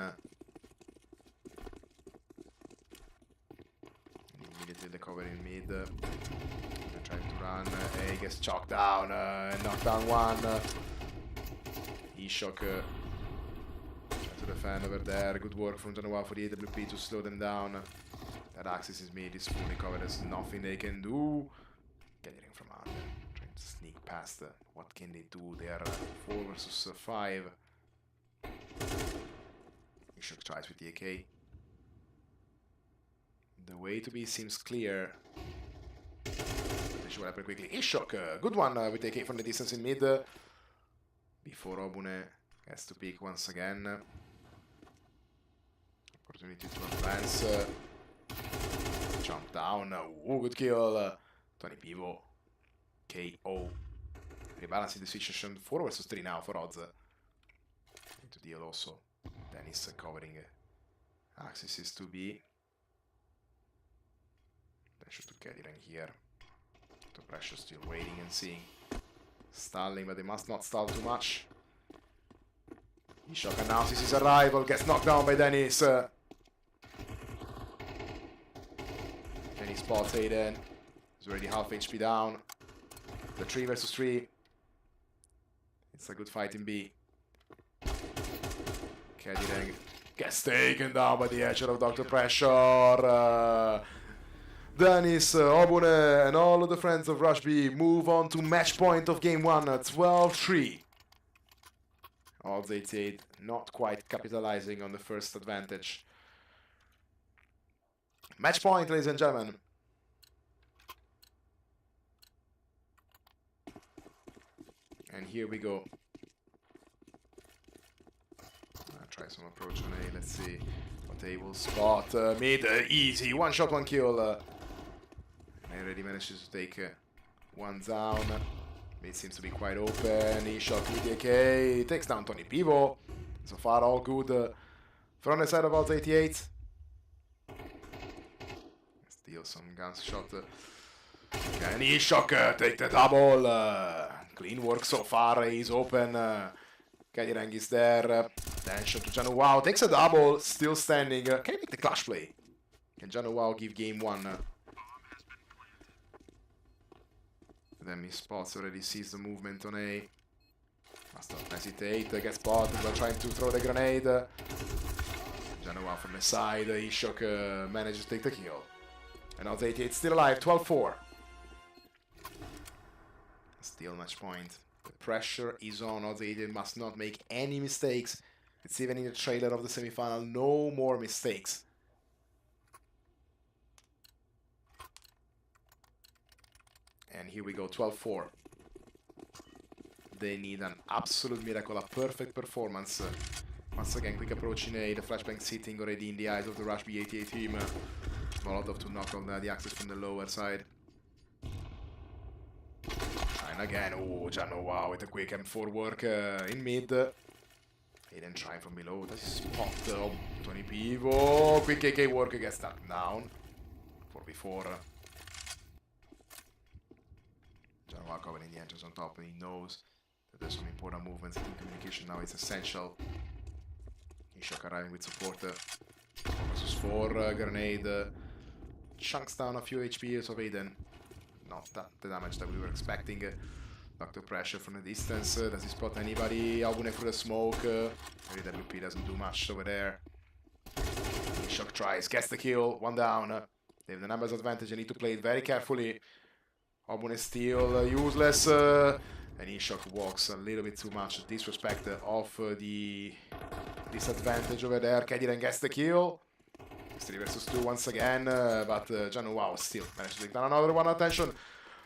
Immediately the cover in mid. Trying to run. He gets chalked down. Knocked down one. Ishok to defend over there. Good work from Genoa for the AWP to slow them down. That axis is mid. Is fully covered. There's nothing they can do. Getting from under. Trying to sneak past. What can they do? They are 4 versus 5. Ishok tries with the AK. The way to be seems clear. They should happen quickly. Ishok, good one with the AK from the distance in mid. Before Obune has to peek once again. Opportunity to advance. Jump down. Oh, good kill. Tourney Pivo. KO. Rebalancing the situation. 4 versus 3 now for Odds. Need to deal also. Dennis covering axis is to be. Pressure to Kediran here. The pressure still waiting and seeing. Stalling, but they must not stall too much. Ishok announces his arrival, gets knocked down by Dennis. Dennis spots Hayden. He's already half HP down. The 3 versus 3. It's a good fight in B. Kediran gets taken down by the edge of Dr. Pressure. Dennis, Obune, and all of the friends of Rush B move on to match point of game 1 at 12-3. Odds88 not quite capitalizing on the first advantage. Match point, ladies and gentlemen. And here we go. I'll try some approach on A. Let's see what A will spot. Mid, easy. 1 shot, 1 kill. He already manages to take 1 down. Mid seems to be quite open. He shot with the AK. Takes down Tourney Pivo. So far, all good from the side of Odds88. Steal some guns shot. Can Ishok take the double? Clean work so far. He's open. Kediran is there. Attention to Janu Wow. Takes a double. Still standing. Can he make the clutch play? Can Janu Wow give game 1? Then he spots, already sees the movement on A. Must not hesitate. Gets spotted while trying to throw the grenade. Janu Wow from the side. Ishok manages to take the kill. And Odds88 still alive. 12-4. Still match point. The pressure is on. Odds88 must not make any mistakes. It's even in the trailer of the semi-final. No more mistakes. And here we go, 12-4. They need an absolute miracle, a perfect performance. Once again, quick approach in A. The flashbang sitting already in the eyes of the RushB88 team. Molotov to knock on the access from the lower side. And again, oh, Janu Wow with a quick M4 work in mid. Aiden trying from below. Does he spot Tourney Pivo? Quick AK work gets knocked down. 4v4. Janu Wow covering the entrance on top, and he knows that there's some important movements. Team communication now is essential. Ishok arriving with support. 4 versus 4, grenade. Chunks down a few HPs of Aiden. Not that the damage that we were expecting. Doctor pressure from the distance. Does he spot anybody? Albune through the smoke. Maybe WP doesn't do much over there. Ishok tries, gets the kill. 1 down. They have the numbers advantage. They need to play it very carefully. Albune still useless. And Ishok walks a little bit too much. Disrespect of the disadvantage over there. Kediren gets the kill. 3 versus 2 once again, but Janu Wow still managed to take down another one. Attention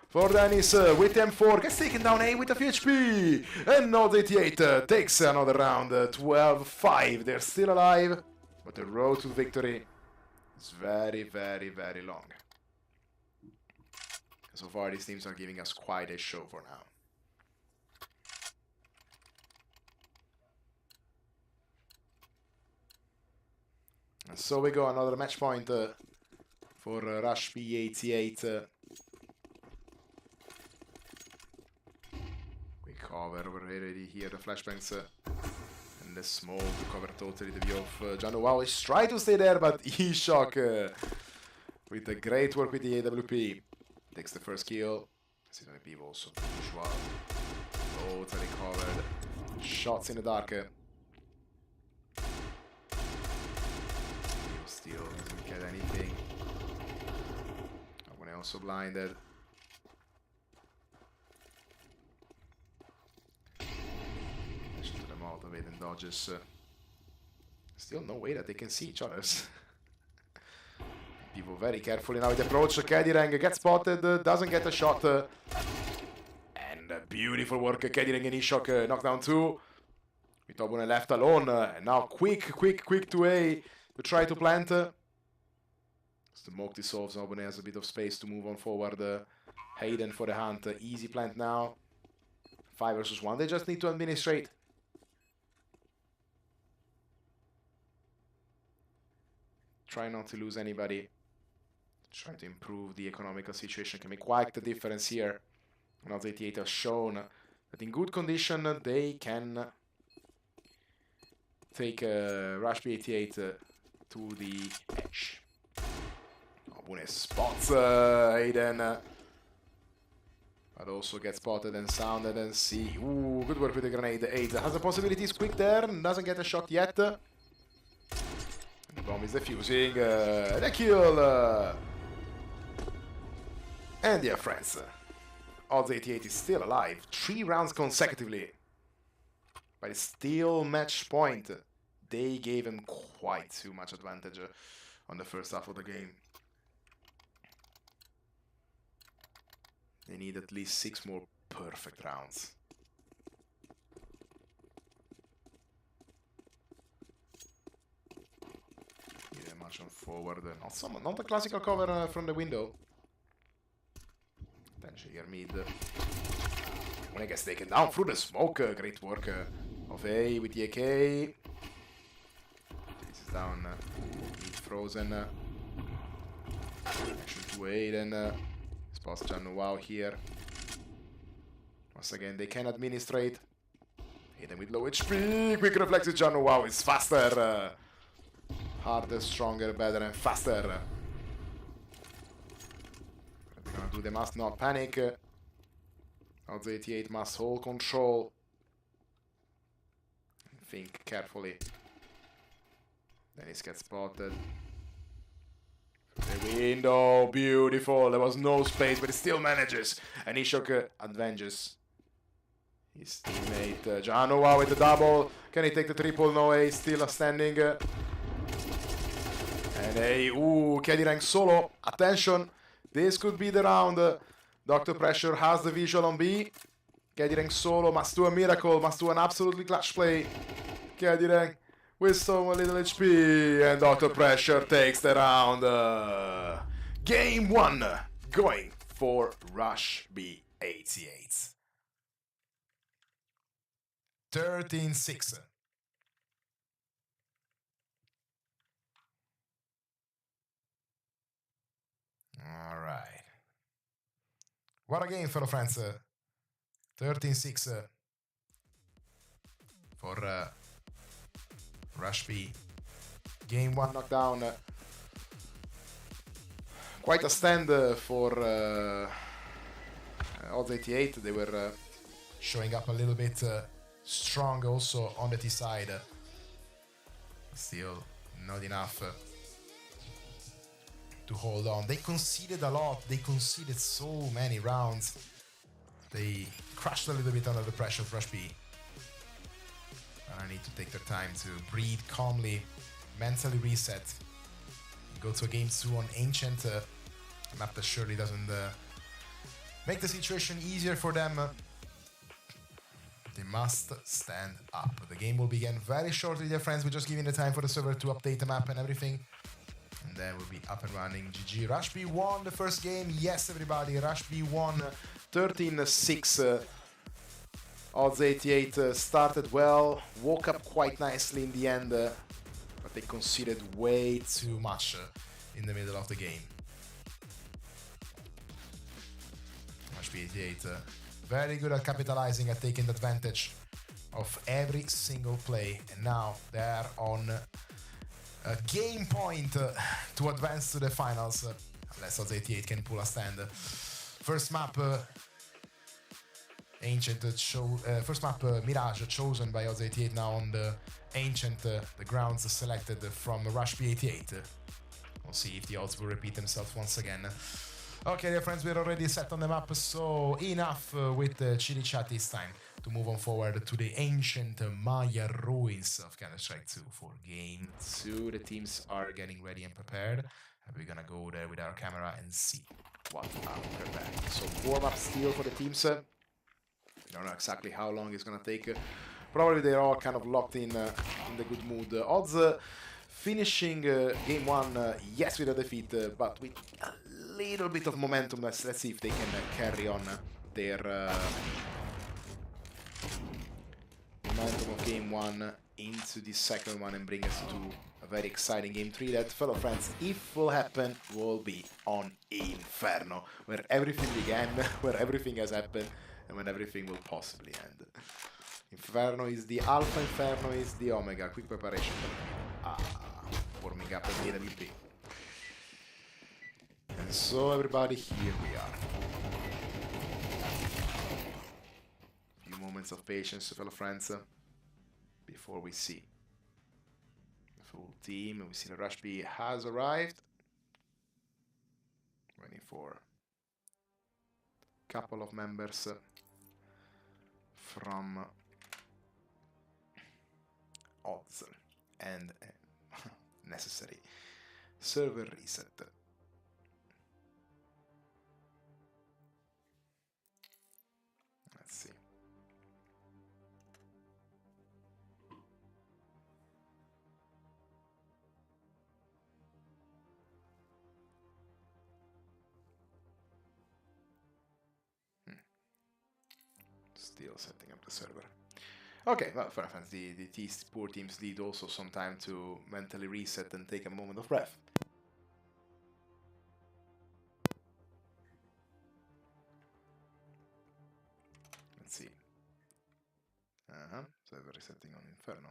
for Dennis with M4, gets taken down A with a few HP, and Odds88 takes another round. 12-5. They're still alive, but the road to victory is very, very, very long. So far, these teams are giving us quite a show for now. So we go, another match point for RushB88. We cover, we already hear the flashbangs and the smoke to cover totally the view of Janu Wow. He's trying to stay there, but Ishok with a great work with the AWP. Takes the first kill. Season Pivo also usual. Totally covered. Shots in the dark. Still doesn't get anything. One also blinded. To the mouth of Aiden dodges. Still no way that they can see each other. People very carefully now with the approach. Kediren gets spotted, doesn't get a shot. And beautiful work. Kediren and Ishok knock down 2. With Albune left alone. And now quick to A. To try to plant. As the smoke dissolves, Albune has a bit of space to move on forward. Hayden for the hunt. Easy plant now. 5 versus 1. They just need to administrate. Try not to lose anybody. Try to improve the economical situation. Can make quite the difference here. And Odds88 has shown that in good condition they can take RushB88 to the edge. Albune spots Aiden. But also gets spotted and sounded and see. Ooh, good work with the grenade. Aiden has the possibilities, quick there, doesn't get a shot yet. The bomb is defusing. The kill! And dear friends, Odds88 is still alive. 3 rounds consecutively. But it's still match point. They gave him quite too much advantage on the first half of the game. They need at least 6 more perfect rounds. Need a march on forward. Not a classical cover from the window. Attention here mid. When it gets taken down through the smoke. Great work of A with the AK. Down, mid frozen. Action to Aiden. Spots Janu Wow here. Once again, they can administrate. Hit him with low HP. Quick reflexes, John. Wow, it's faster. Harder, stronger, better, and faster. They're gonna do, they must not panic. Odds88 must hold control. Think carefully. Dennis gets spotted. The window, beautiful. There was no space, but he still manages. And Ishok advances his teammate Jano. Wow, with the double. Can he take the triple? No way, still standing. And Kedi rank solo. Attention, this could be the round. Dr. Pressure has the visual on B. Kedi rank solo must do a miracle, must do an absolutely clutch play. Kedi rank with so little HP, and Dr. Pressure takes the round. Game 1 going for RushB88. 13-6. All right. What a game, fellow friends. 13-6 for RushB. Game 1 knockdown. Quite a stand for Odds88. They were showing up a little bit strong also on the T side. Still not enough to hold on. They conceded a lot. They conceded so many rounds. They crashed a little bit under the pressure of RushB. I need to take their time to breathe calmly, mentally reset, go to a game 2 on Ancient, a map that surely doesn't make the situation easier for them. They must stand up. The game will begin very shortly, dear friends. We're just giving the time for the server to update the map and everything. And then we'll be up and running. GG. RushB won the first game. Yes, everybody. RushB won 13-6. Odds88 started well, woke up quite nicely in the end, but they conceded way too much in the middle of the game. RushB88 very good at capitalizing, at taking advantage of every single play, and now they're on a game point to advance to the finals, unless Odds88 can pull a stand. First map Ancient first map Mirage chosen by Odds88 now on the Ancient, the grounds selected from RushB88. We'll see if the odds will repeat themselves once again. Okay, dear friends, we're already set on the map, so enough with the chili chat this time to move on forward to the Ancient Maya ruins of Counter-Strike 2 for game 2. The teams are getting ready and prepared, and we're gonna go there with our camera and see what are prepared. So warm-up still for the teams. I don't know exactly how long it's gonna take. Probably they're all kind of locked in the good mood. Odds finishing game 1, yes, with a defeat, but with a little bit of momentum. Let's see if they can carry on their momentum of game 1 into the second one and bring us to a very exciting game 3 that, fellow friends, if will happen, will be on Inferno, where everything began, where everything has happened, and when everything will possibly end. Inferno is the Alpha, Inferno is the Omega. Quick preparation. Warming up at the AWP. And so, everybody, here we are. A few moments of patience, fellow friends, before we see the full team. We see that RushB has arrived. Waiting for a couple of members from Odds and necessary server reset. Let's see. Still setting up the server. Okay, well, for friends, these poor teams need also some time to mentally reset and take a moment of breath. Let's see. Server resetting on Inferno.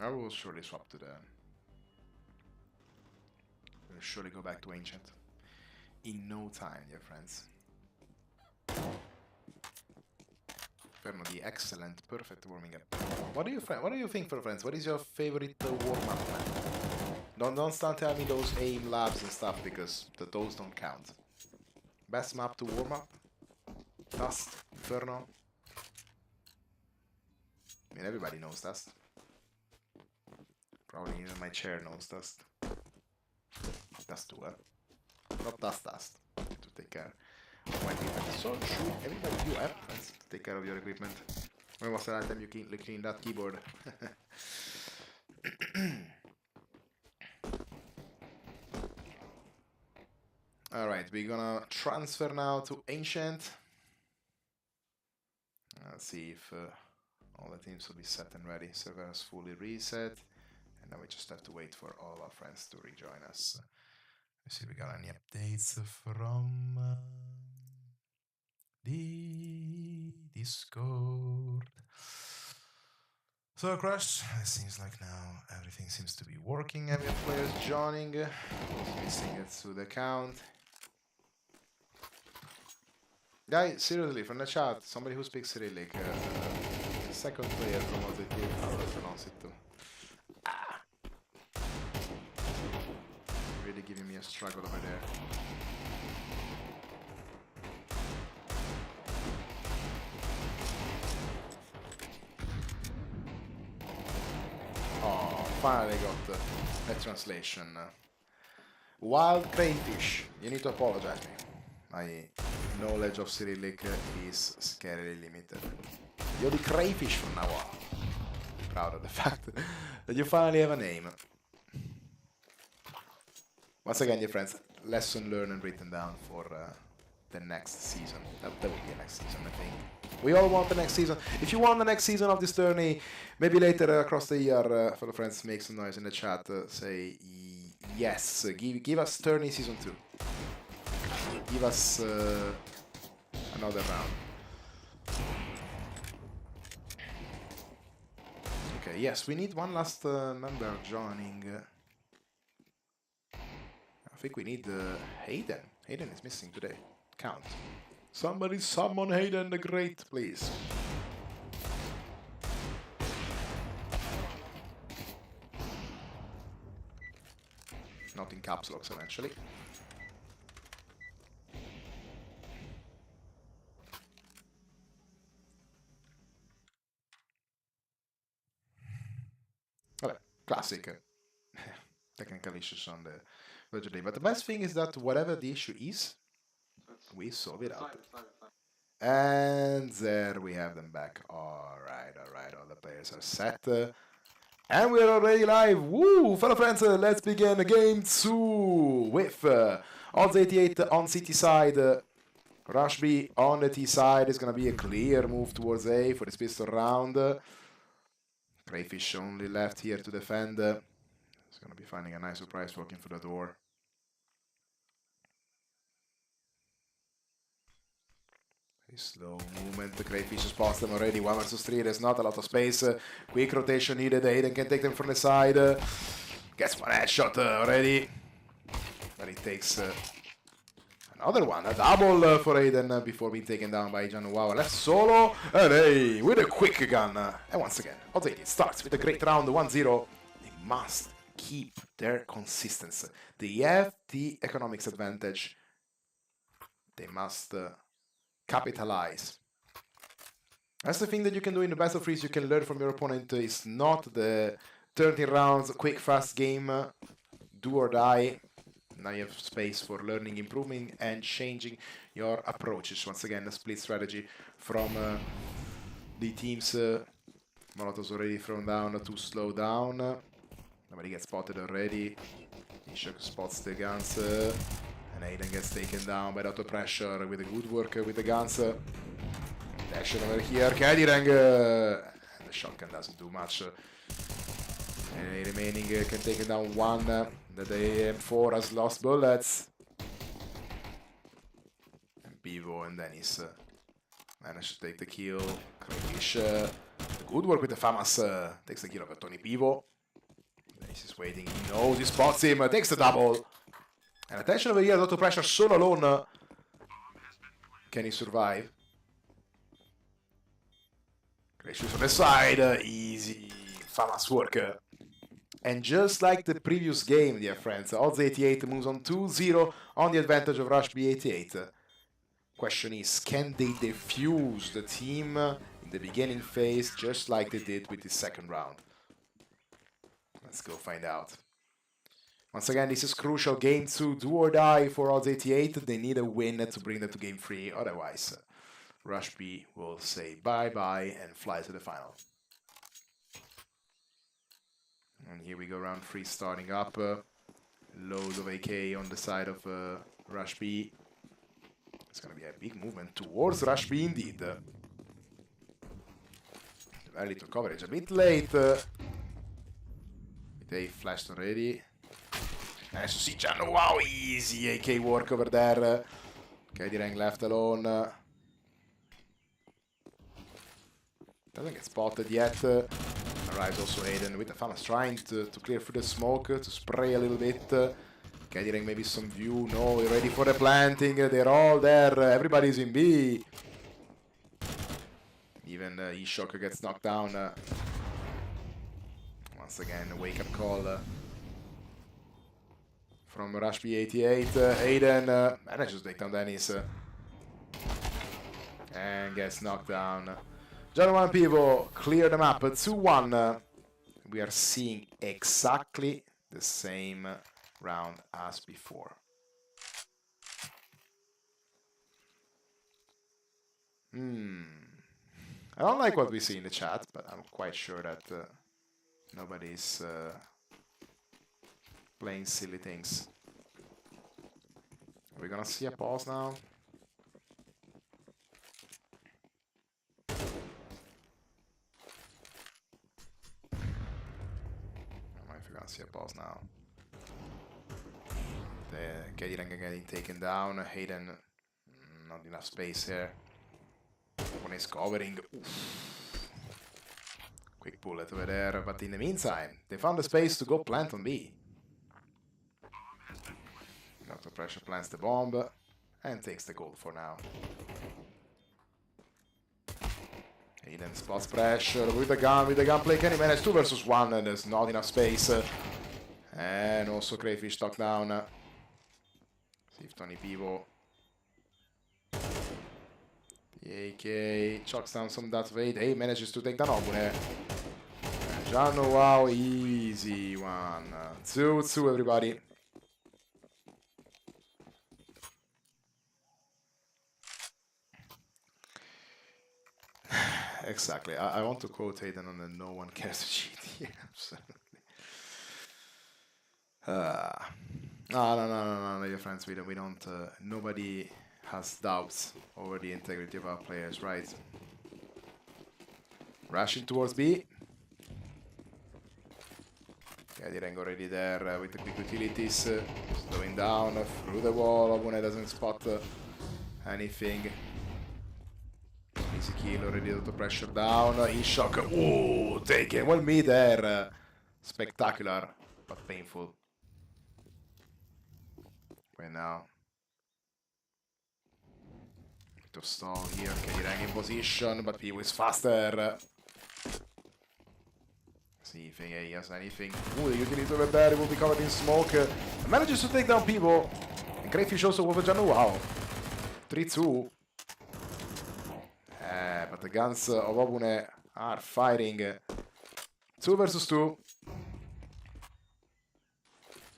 I will surely swap to the... We'll surely go back to Ancient. In no time, dear friends. Inferno, the excellent, perfect warming up. What do you think, for friends? What is your favorite warm-up map? Don't start telling me those aim labs and stuff, because those don't count. Best map to warm up? Dust, Inferno. I mean, everybody knows Dust. Probably even my chair knows Dust. Dust too, not Dust. To take care of my equipment. So should everybody do have friends to take care of your equipment. When was the last time you cleaned that keyboard? Alright, we're gonna transfer now to Ancient. Let's see if all the teams will be set and ready. Server is fully reset. And now we just have to wait for all of our friends to rejoin us. Let's see if we got any updates from the Discord. So, Crush, it seems like now everything seems to be working. And we have players joining. Missing it to the count. Guys, seriously, from the chat, somebody who speaks Cyrillic, second player from Odds88, how do I pronounce it too? Really giving me a struggle over there. Oh, finally got a translation. Wild crayfish. You need to apologize me. My knowledge of Cyrillic is scarily limited. You're the crayfish from now on. Proud of the fact that you finally have a name. Once again, dear friends, lesson learned and written down for the next season. That will be a next season, I think. We all want the next season. If you want the next season of this tourney, maybe later across the year, fellow friends, make some noise in the chat. Say yes. Give us Tourney Season 2. Give us another round. Okay, yes, we need one last member joining. I think we need Hayden. Hayden is missing today. Count. Somebody summon Hayden the Great, please. Not in caps locks eventually. Okay, classic. Technical issues on the today. But the best thing is that whatever the issue is, we solve it out. And there we have them back. Alright, all the players are set. And we're already live. Woo! Fellow friends, let's begin game 2 with Odds88 on CT side. RushB on the T side is going to be a clear move towards A for this pistol round. Crayfish only left here to defend. He's going to be finding a nice surprise walking through the door. Slow movement, the Crayfish spots them already, 1 versus 3, there's not a lot of space, quick rotation needed, Aiden can take them from the side, gets one headshot already, but he takes another one, a double for Aiden before being taken down by Januau, left solo, and hey, with a quick gun, and once again, Odds88 starts with a great round, 1-0, they must keep their consistency, they have the economics advantage, they must capitalize. That's the thing that you can do in the best of threes. You can learn from your opponent. It's not the 30 rounds, quick, fast game, do or die. Now you have space for learning, improving, and changing your approaches. Once again, a split strategy from the teams. Molotov's already thrown down to slow down. Nobody gets spotted already. Ishak spots the guns. And Aiden gets taken down by the auto pressure with the good work with the guns. Action over here, Kadirang! And the shotgun doesn't do much. And the remaining can take down one. The M4 has lost bullets. And Pivo, and Dennis managed to take the kill. Crayfish, good work with the FAMAS, takes the kill over Tourney Pivo. Dennis is waiting, he knows, he spots him, takes the double. And attention over here, Dr. Pressure solo alone. Can he survive? Crayfish on the side, easy, FAMAS work. And just like the previous game, dear friends, Odds88 moves on 2-0 on the advantage of RushB88. Question is, can they defuse the team in the beginning phase just like they did with the second round? Let's go find out. Once again, this is crucial. Game 2, do or die for Odds88. They need a win to bring them to Game 3. Otherwise, RushB will say bye-bye and fly to the final. And here we go, round 3 starting up. Loads of AK on the side of RushB. It's going to be a big movement towards RushB indeed. Very little coverage, a bit late. They flashed already. Nice to see Jano. Wow, easy AK work over there. KD left alone. Doesn't get spotted yet. Arrives also Aiden with the FAMAS trying to clear through the smoke, to spray a little bit. Getting maybe some view. No, we're ready for the planting. They're all there. Everybody's in B. Even E-Shock gets knocked down. Once again, a wake-up call from RushB88. Aiden manages to take down Dennis. And gets knocked down. John and Pivo clear the map 2-1. We are seeing exactly the same round as before. I don't like what we see in the chat, but I'm quite sure that nobody's playing silly things. We're gonna see a pause now. See a pause now. The KD getting taken down. Hayden, not enough space here. One is covering. Oof. Quick bullet over there, but in the meantime, they found the space to go plant on B. Dr. Pressure plants the bomb and takes the gold for now. Hayden spots Pressure with the gunplay. Can he manage 2 versus 1? And there's not enough space. And also Crayfish knocked down. See if Tourney Pivo. The AK chucks down some Darth Vader. He manages to take down Obune. And Jano, wow, easy one. 2-2 everybody. Exactly. I want to quote Hayden on the no one cares to cheat here. Absolutely. No, dear friends. We don't. Nobody has doubts over the integrity of our players, right? Rushing towards B. Kadireng already there with the quick utilities, slowing down through the wall. Obune doesn't spot anything. Easy kill already, the pressure down. E-Shock, ooh, taken. Well, me there. Spectacular, but painful. Right now. Bit of stall here. Kadireng in position, but Pivo is faster. See if he has anything. Ooh, the utility over there will be covered in smoke. Manages to take down Pivo. And Crayfish also with a Janu. Wow. 3-2. But the guns of Obune are fighting. 2 versus 2.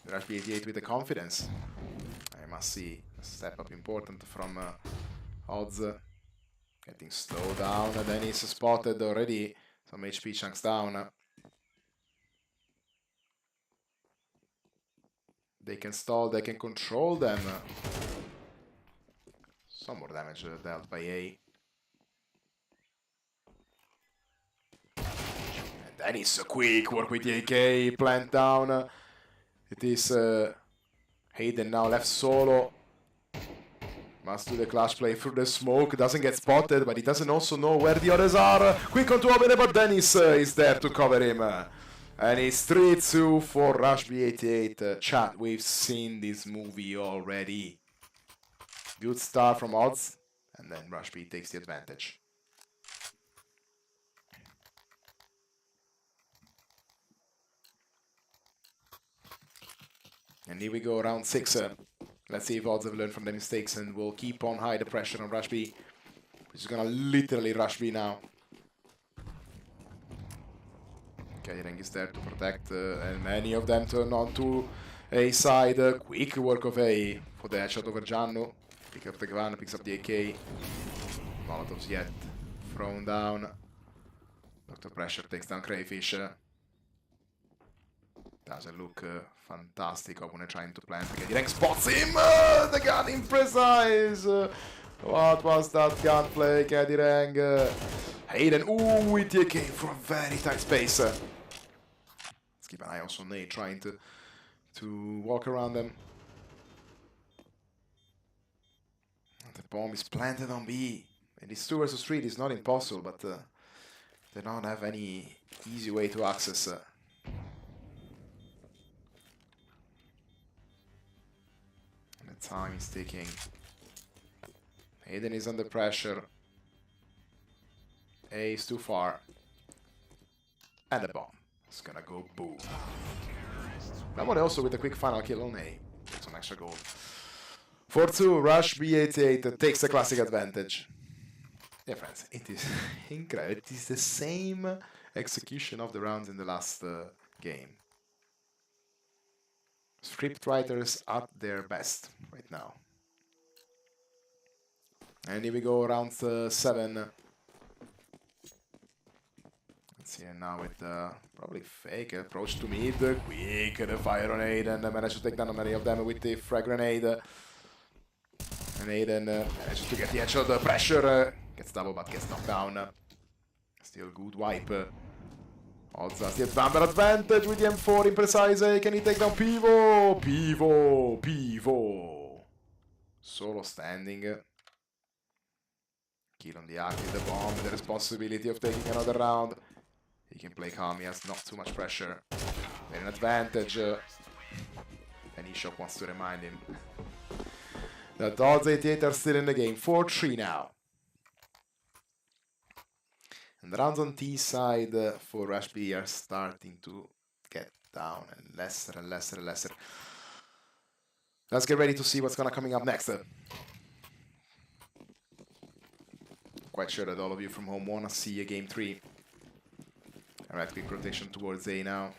RushB88 with the confidence. I must see a step up important from Odds. Getting slowed down. And then he's spotted already. Some HP chunks down. They can stall, they can control them. Some more damage dealt by A. And then it's a quick work with the AK, plant down. It is Hayden now left solo. Must do the clutch play through the smoke. Doesn't get spotted, but he doesn't also know where the others are. Quick onto Obene, but Dennis is there to cover him. And it's 3-2 for RushB88. Chat, we've seen this movie already. Good start from Odds, and then RushB takes the advantage. And here we go, round 6. Let's see if Odds have learned from their mistakes and will keep on high the pressure on RushB, which is gonna literally RushB now. Kaireng is there to protect, and many of them turn on to A side. Quick work of A for the headshot over Gianno. Pick up the gun, picks up the AK. Molotovs yet thrown down. Dr. Pressure takes down Crayfish. Doesn't look fantastic. Obune trying to plant. Kaireng spots him! The gun imprecise! What was that gunplay, Kaireng? Hayden, ooh, with the AK from a very tight space. Let's keep an eye also on Nate trying to walk around them. The bomb is planted on B. And it's 2 versus 3, it's not impossible, but they don't have any easy way to access. And the time is ticking. Hayden is under pressure. A is too far. And the bomb. It's gonna go boom. That one also with a quick final kill on A. Get some extra gold. 4-2, RushB88 takes the classic advantage. Yeah, friends, it is incredible. It is the same execution of the rounds in the last game. Scriptwriters at their best right now. And here we go, round 7. Let's see now with probably fake approach to mid. Quick, the fire on Aiden. Managed to take down many of them with the frag grenade. And Aiden manages to get the headshot. The pressure gets double but gets knocked down. Still good wipe. Odds has the bumper advantage with the M4 imprecise. Can he take down Pivo? Pivo. Solo standing. Kill on the arc with the bomb. The responsibility of taking another round. He can play calm, he has not too much pressure. They're an advantage. And eShop wants to remind him that Odds88 are still in the game. 4-3 now. And the rounds on T side for RushB are starting to get down and lesser and lesser and lesser. Let's get ready to see what's gonna coming up next. Quite sure that all of you from home wanna see a game 3. Alright, quick rotation towards A now.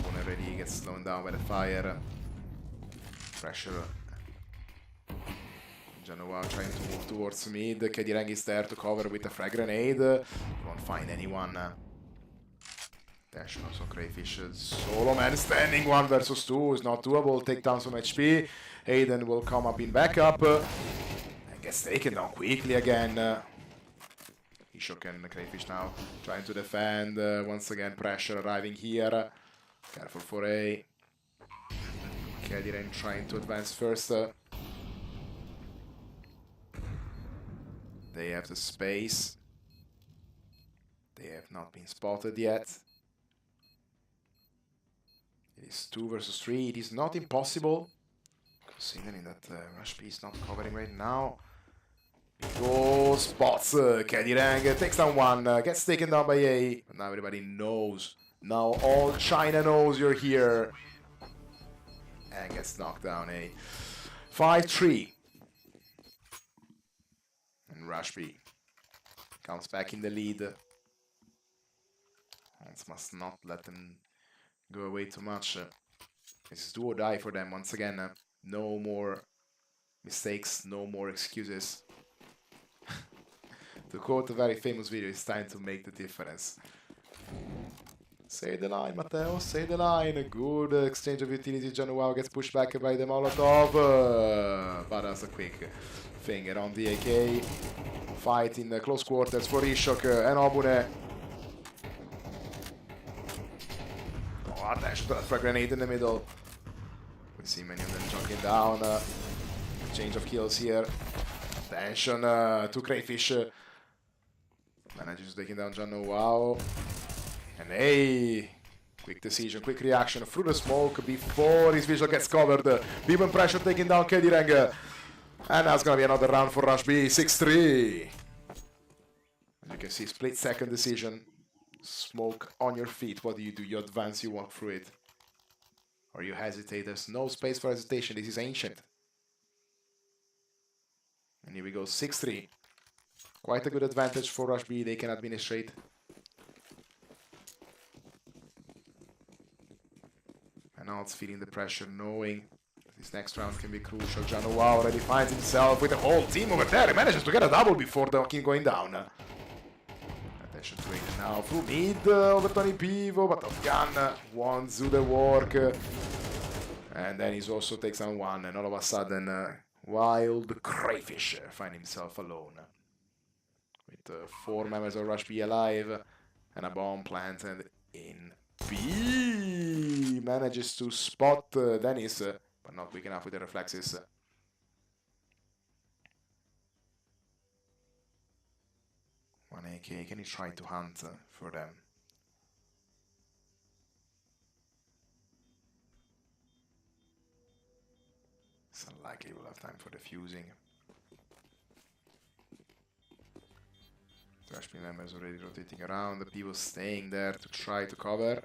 One already gets slowed down by the fire. Pressure. Genoa trying to move towards mid. Kaireng is there to cover with a frag grenade. Won't find anyone. Dash also Crayfish. Solo man standing 1 versus 2 is not doable. Take down some HP. Hayden will come up in backup. And gets taken down quickly again. Ishok and Crayfish now trying to defend. Once again, pressure arriving here. Careful for A. Kaireng trying to advance first. They have the space. They have not been spotted yet. It is 2 versus 3. It is not impossible, considering that RushB is not covering right now. Go spots. Kaireng takes down 1. Gets taken down by A. But now everybody knows. Now all China knows you're here. And gets knocked down A. 5-3. And RushB comes back in the lead. Hans must not let them go away too much. This is do or die for them once again. No more mistakes, no more excuses. To quote a very famous video, it's time to make the difference. Say the line, Matteo, say the line. A good exchange of utility. Genoa gets pushed back by the Molotov. But that's a quick finger on the AK. Fight in the close quarters for Ishok and Obune. Dash to that frag grenade in the middle. We see many of them jumping down. exchange of kills here. Attention to Crayfish. Manages taking down Jano Wow. And hey, quick decision, quick reaction through the smoke before his visual gets covered. Beam pressure taking down Kedirang. And that's gonna be another round for RushB, 6-3. As you can see, split second decision. Smoke on your feet. What do? You advance, you walk through it. Or you hesitate. There's no space for hesitation. This is ancient. And here we go, 6-3. Quite a good advantage for RushB. They can administrate. And now it's feeling the pressure, knowing this next round can be crucial. Jano Wow already finds himself with the whole team over there. He manages to get a double before the king going down. Attention to it now through mid over Tourney Pivo, but Afghan wants to do the work. And then he also takes on one, and all of a sudden, Wild Crayfish find himself alone. With 4 members of RushB alive, and a bomb planted in B. Manages to spot Dennis, but not quick enough with the reflexes. One AK, can he try to hunt for them? It's unlikely we'll have time for the fusing. RushB members already rotating around, the people staying there to try to cover.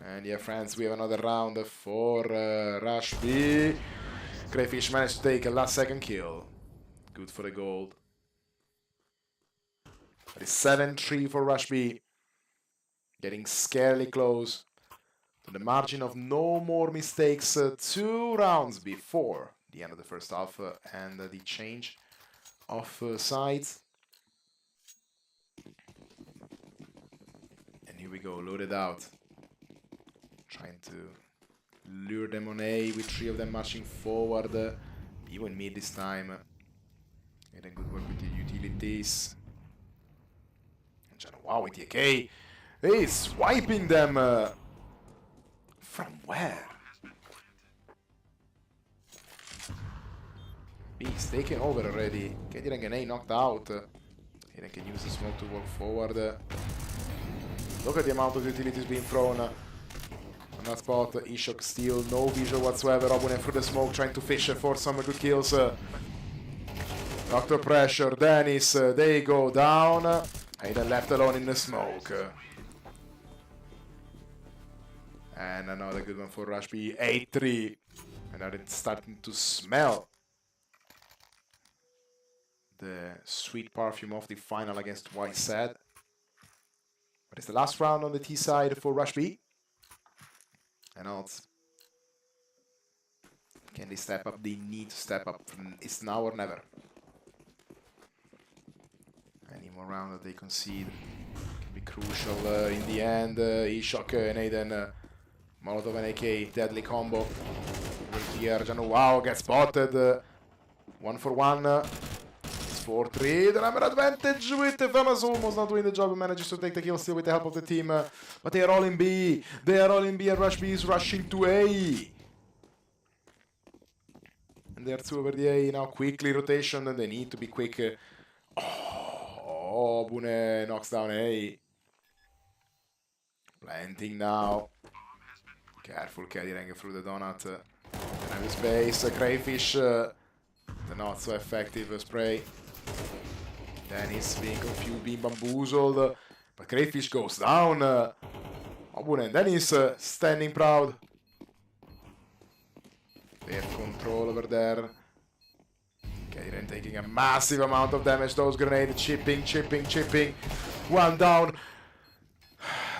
And yeah, friends, we have another round for RushB. Crayfish managed to take a last second kill. Good for the gold. But it's 7-3 for RushB. Getting scarily close to the margin of no more mistakes. 2 rounds before the end of the first half and the change of sides. And here we go, loaded out. Trying to lure them on A with 3 of them marching forward. Even mid this time. Getting good work with the utilities. And Jano Wow with the AK. Hey, swiping them. From where? B's taken over already. Kedirang and A knocked out. Here can use the smoke to walk forward. Look at the amount of utilities being thrown. On that spot, Ishok still no visual whatsoever. Obunen through the smoke trying to fish for some good kills. Doctor pressure, Dennis, they go down. Hayden left alone in the smoke. And another good one for RushB, 8-3. And now it's starting to smell the sweet perfume of the final against YZ. But it's the last round on the T side for RushB. And now can they step up? They need to step up. It's now or never. Any more round that they concede can be crucial in the end. Ishok and Aiden, Molotov and AK, deadly combo. Over here, Jano Wow gets spotted. 1 for 1. It's 4-3. The number advantage with the Famous almost not doing the job. Manages to take the kill still with the help of the team. But they are all in B. They are all in B and RushB is rushing to A. And they're 2 over the A now. Quickly rotation and they need to be quick. Oh, Bune knocks down A. Planting now. Careful, Kedirang through the donut. And space, Crayfish. The not so effective spray. Dennis being confused, being bamboozled. But Crayfish goes down. Obune and Dennis standing proud. They have control over there. Kedirang taking a massive amount of damage. Those grenades chipping. One down.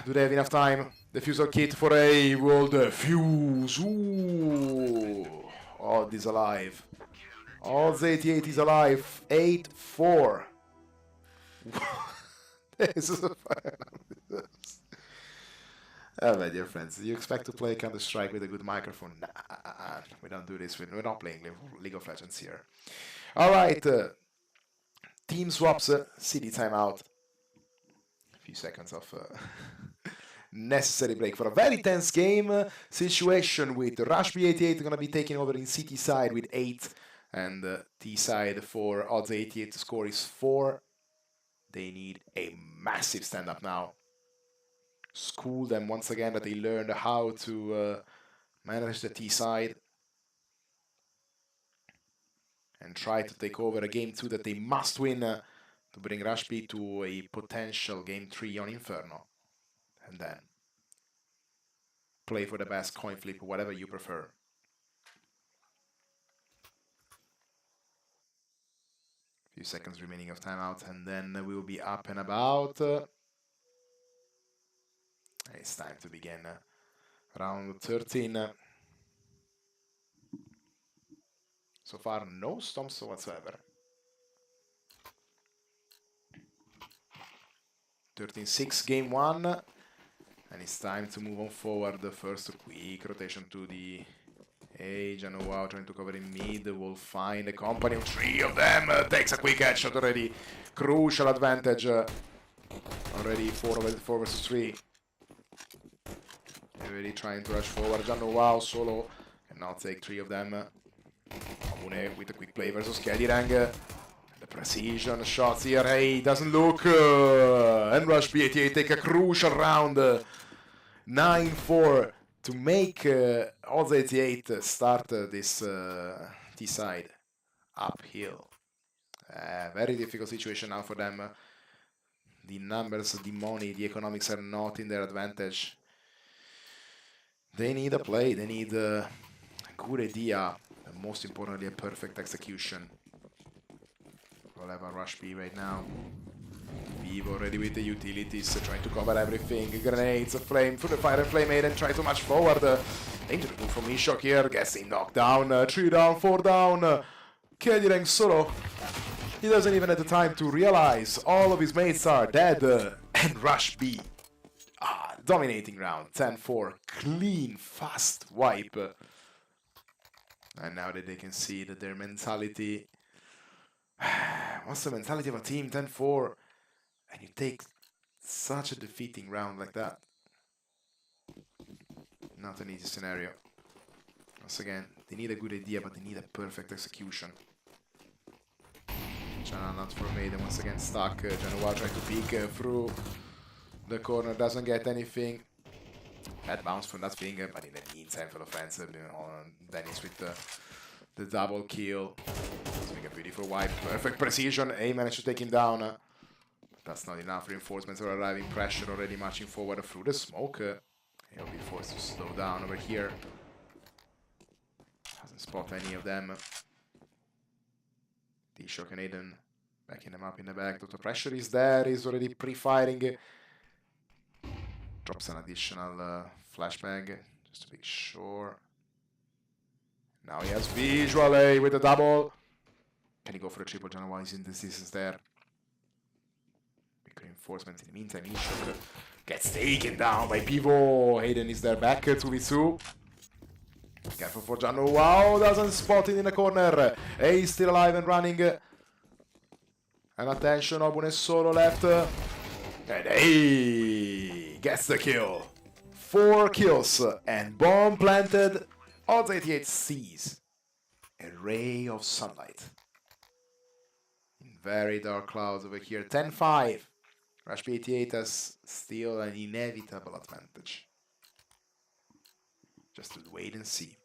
Do they have enough time? Diffusal kit for A will defuse. Ooh. Odds is alive. Odds88 is alive. 8-4. This is a my dear friends, do you expect to play Counter-Strike with a good microphone? Nah, we don't do this. We're not playing League of Legends here. Alright. Team swaps. CD timeout. A few seconds of necessary break for a very tense game situation with RushB88 going to be taking over in CT side with 8 and T side for Odds88 to score is 4. They need a massive stand-up now. School them once again that they learned how to manage the T side and try to take over a game 2 that they must win to bring RushB to a potential game 3 on Inferno. And then play for the best coin flip, whatever you prefer. Few seconds remaining of timeout, and then we will be up and about. It's time to begin round 13. So far, no stomps whatsoever. 13-6, game 1. And it's time to move on forward. The first quick rotation to the A. Janowow trying to cover in mid. Will find a company of 3 of them. Takes a quick headshot already. Crucial advantage. Already 4 versus 3. Already trying to rush forward. Janowow solo cannot take 3 of them. Abune with a quick play versus Kedirang. The precision shots here. Hey, doesn't look. And RushB88 take a crucial round. 9-4 to make Odds88 start this T-side uphill. Very difficult situation now for them. The numbers, the money, the economics are not in their advantage. They need a play, they need a good idea, and most importantly a perfect execution. We'll have a RushB right now. Vivo already with the utilities, trying to cover everything. Grenades, flame, through the fire and flame maiden, trying to march forward. Dangerous move from Ishok here, guessing knockdown. 3 down, 4 down. Kedirang solo. He doesn't even have the time to realize all of his mates are dead. And RushB. Dominating round. 10-4. Clean, fast wipe. And now that they can see that their mentality... What's the mentality of a team? 10-4. And you take such a defeating round like that. Not an easy scenario. Once again, they need a good idea, but they need a perfect execution. Chana not for Maiden, once again stuck. Janowa trying to peek through the corner, doesn't get anything. Bad bounce from that finger, but in the meantime, for offensive, Dennis with the double kill. Doing a beautiful wipe, perfect precision. A managed to take him down. That's not enough. Reinforcements are arriving. Pressure already marching forward through the smoke. He'll be forced to slow down over here. Doesn't spot any of them. T-Shock and Aiden backing them up in the back. The pressure is there. He's already pre-firing. Drops an additional flashbang just to make sure. Now he has visual A with a double. Can he go for a triple? Janowa is in the distance there. Reinforcement in the meantime. Ishok gets taken down by Pivo. Hayden is there back 2v2. Careful for Janu. Wow, doesn't spot it in the corner. A is still alive and running. And attention, Obune solo left. And A gets the kill. 4 kills and bomb planted. Odds88 sees a ray of sunlight. In very dark clouds over here. 10-5. RushB88 has still an inevitable advantage. Just to wait and see.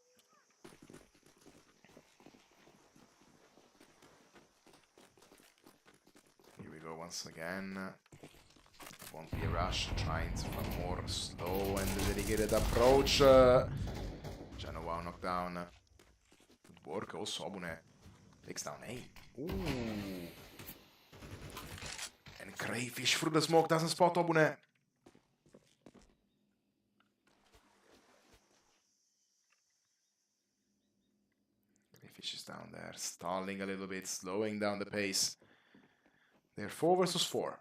Here we go once again. Won't be a rush, trying for a more slow and dedicated approach. Janowa knockdown. Good work also. Obune takes down A. Ooh. And Crayfish through the smoke doesn't spot Obune. Crayfish is down there, stalling a little bit, slowing down the pace. They're 4 versus 4.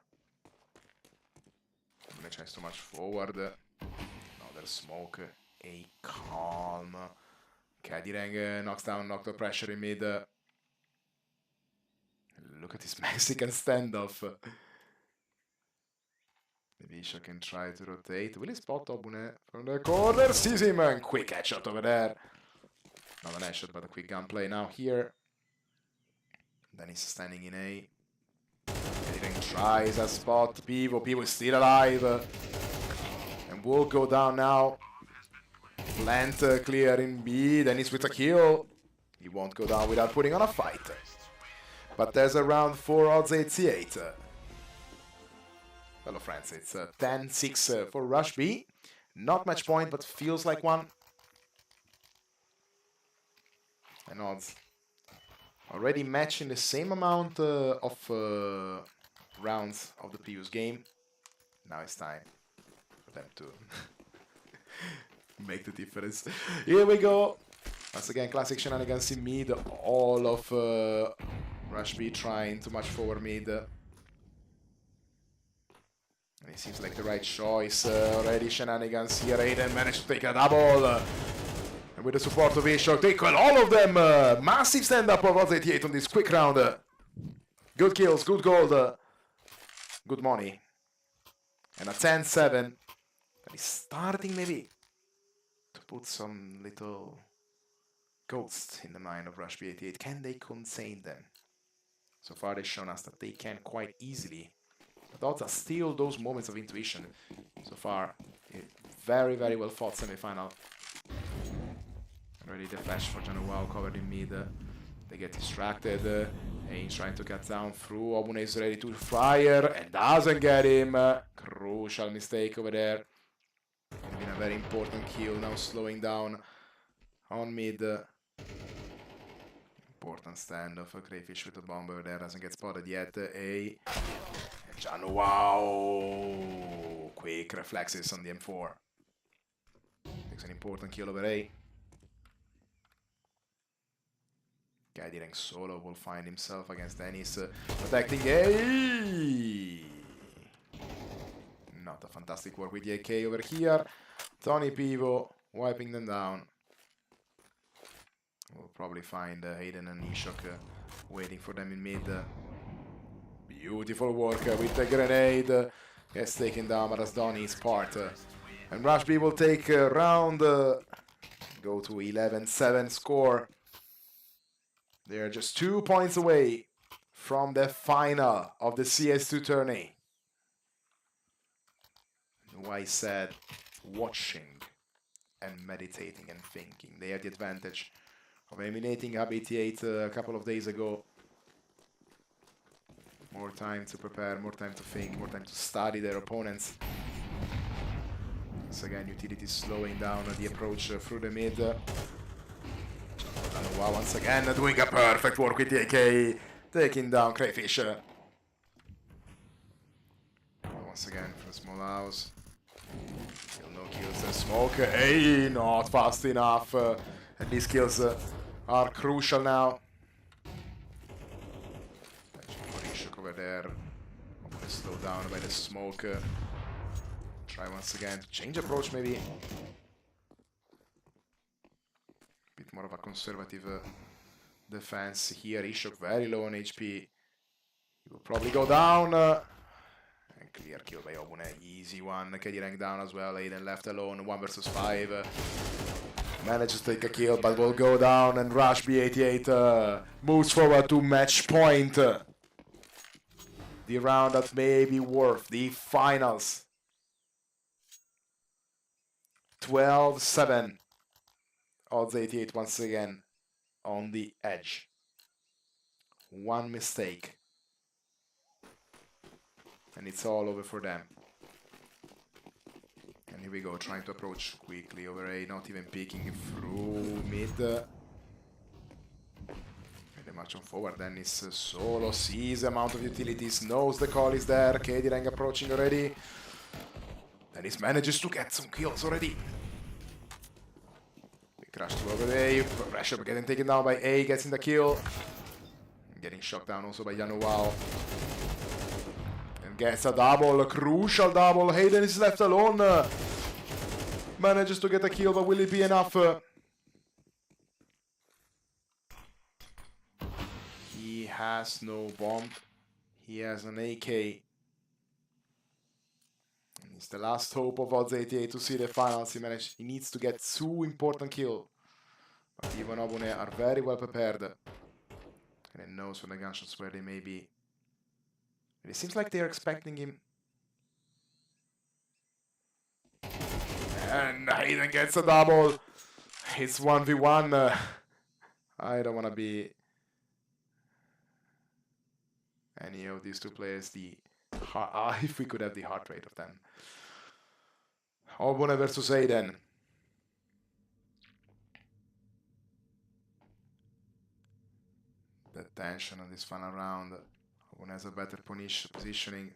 Obune tries too much forward. Another smoke. A calm. Kedirang knocks down Nocto pressure in mid. Look at this Mexican standoff. Maybe Isha can try to rotate. Will he spot Obune from the corner? Sees him and quick headshot over there. Not an headshot, but a quick gunplay now here. Then he's standing in A. Even tries a spot. Pivo. Pivo is still alive. And will go down now. Plant clear in B. Then he's with a kill. He won't go down without putting on a fight. But there's a round for Odds88. Hello friends, it's 10-6 for RushB. Not match point, but feels like one. And Odds already matching the same amount of rounds of the previous game. Now it's time for them to make the difference. Here we go. Once again, classic shenanigans in mid. All of RushB trying to march forward mid. And it seems like the right choice. Already shenanigans here. Aiden managed to take a double. And with the support of Ishok, take all of them. Massive stand-up of Odds88 on this quick round. Good kills, good gold. Good money. And a 10-7. And he's starting maybe to put some little ghosts in the mind of RushB88. Can they contain them? So far they've shown us that they can quite easily. But Odds are still those moments of intuition. So far, very, very well fought semi-final. Already the flash for Januau covered in mid. They get distracted. Ain's trying to cut down through. Obune is ready to fire and doesn't get him. Crucial mistake over there. Been a very important kill now, slowing down on mid. Important stand of a Crayfish with the bomber there, doesn't get spotted yet. A Januau, quick reflexes on the M4. Takes an important kill over A. Guy rank solo will find himself against Dennis, protecting A. Not a fantastic work with the AK over here. Tourney Pivo wiping them down. We'll probably find Hayden and Ishok waiting for them in mid. Beautiful work with the grenade. Gets taken down, but that's Donny's part. And RushB will take a round. Go to 11-7 score. They're just 2 points away from the final of the CS2 tourney. Why said watching and meditating and thinking. They had the advantage of eliminating RushB88 a couple of days ago. More time to prepare, more time to think, more time to study their opponents. Once again, utility slowing down the approach through the mid. Wow, once again doing a perfect work with the AK, taking down Crayfish. Once again from small house. Still no kills, the smoke. Hey, not fast enough. And these kills are crucial now. Over there, slowed down by the smoke. Try once again to change approach, maybe. Bit more of a conservative defense here. Ishok very low on HP. He will probably go down. And clear kill by Obune. Easy one. KD rank down as well. Aiden left alone. 1 versus 5. Manages to take a kill, but will go down. And RushB88 moves forward to match point. The round that may be worth the finals. 12-7. Odds88 once again on the edge. One mistake. And it's all over for them. And here we go, trying to approach quickly over A, not even peeking through mid. Much on forward, then is solo, sees the amount of utilities, knows the call is there. KD Rang approaching already. Dennis manages to get some kills already. Big crash to over A. Pressure getting taken down by A, gets in the kill. Getting shot down also by Januau. And gets a double, a crucial double. Hayden is left alone. Manages to get a kill, but will it be enough? He has no bomb. He has an AK. It's the last hope of Odds88 to see the finals. He needs to get 2 important kills. But even Obune are very well prepared. And he knows when the gunshots where they may be. And it seems like they're expecting him. And Hayden gets a double. It's 1v1. I don't want to be any of these two players. If we could have the heart rate of them. Obune versus Hayden. The tension on this final round. Obune has a better positioning.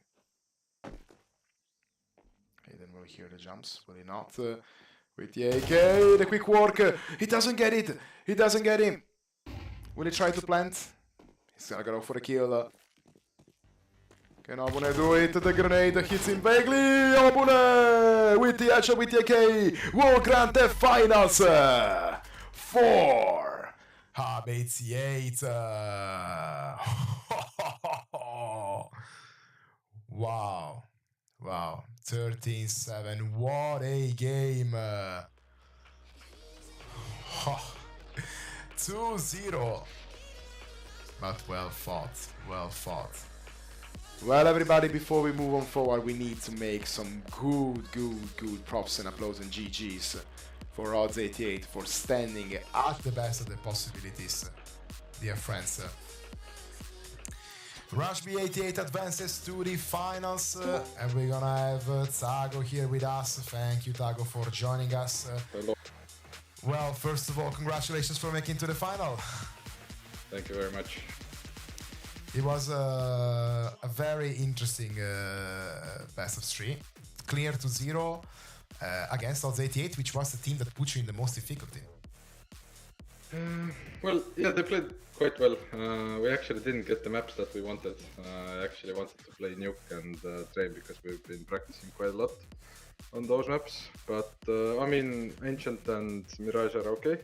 Hayden will hear the jumps, will he not? With the AK, the quick work. He doesn't get it. He doesn't get him. Will he try to plant? He's gonna go for a kill. Can Obune do it? The grenade hits him vaguely. Obune with the headshot with the AK will grant the finals for RushB88. Wow. Wow. 13-7. What a game. 2-0. But well fought. Well fought. Well, everybody, before we move on forward, we need to make some good props and applause and GGs for Odds88 for standing At the best of the possibilities, dear friends. RushB88 advances to the finals, and we're gonna have Tago here with us. Thank you, Tago, for joining us. Hello. Well, first of all, congratulations for making to the final. Thank you very much. It was a very interesting best of 3, clear to 0 against Odds88, which was the team that put you in the most difficulty. Well, yeah, they played quite well. We actually didn't get the maps that we wanted. I actually wanted to play Nuke and Train because we've been practicing quite a lot on those maps. But I mean, Ancient and Mirage are okay.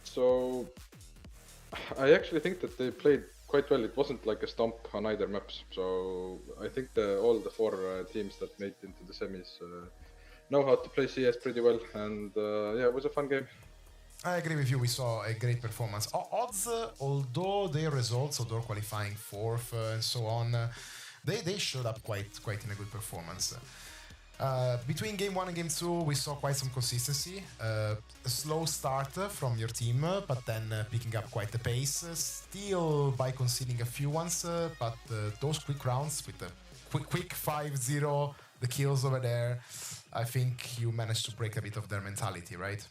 So I actually think that they played quite well. It wasn't like a stomp on either maps. So I think all the 4 teams that made it into the semis know how to play CS pretty well. And yeah, it was a fun game. I agree with you, we saw a great performance. Odds, although their results, although qualifying 4th and so on, they showed up quite in a good performance. Between game 1 and game 2, we saw quite some consistency. A slow start from your team, but then picking up quite the pace. Still by conceding a few ones, but those quick rounds with the quick 5-0, the kills over there, I think you managed to break a bit of their mentality, right?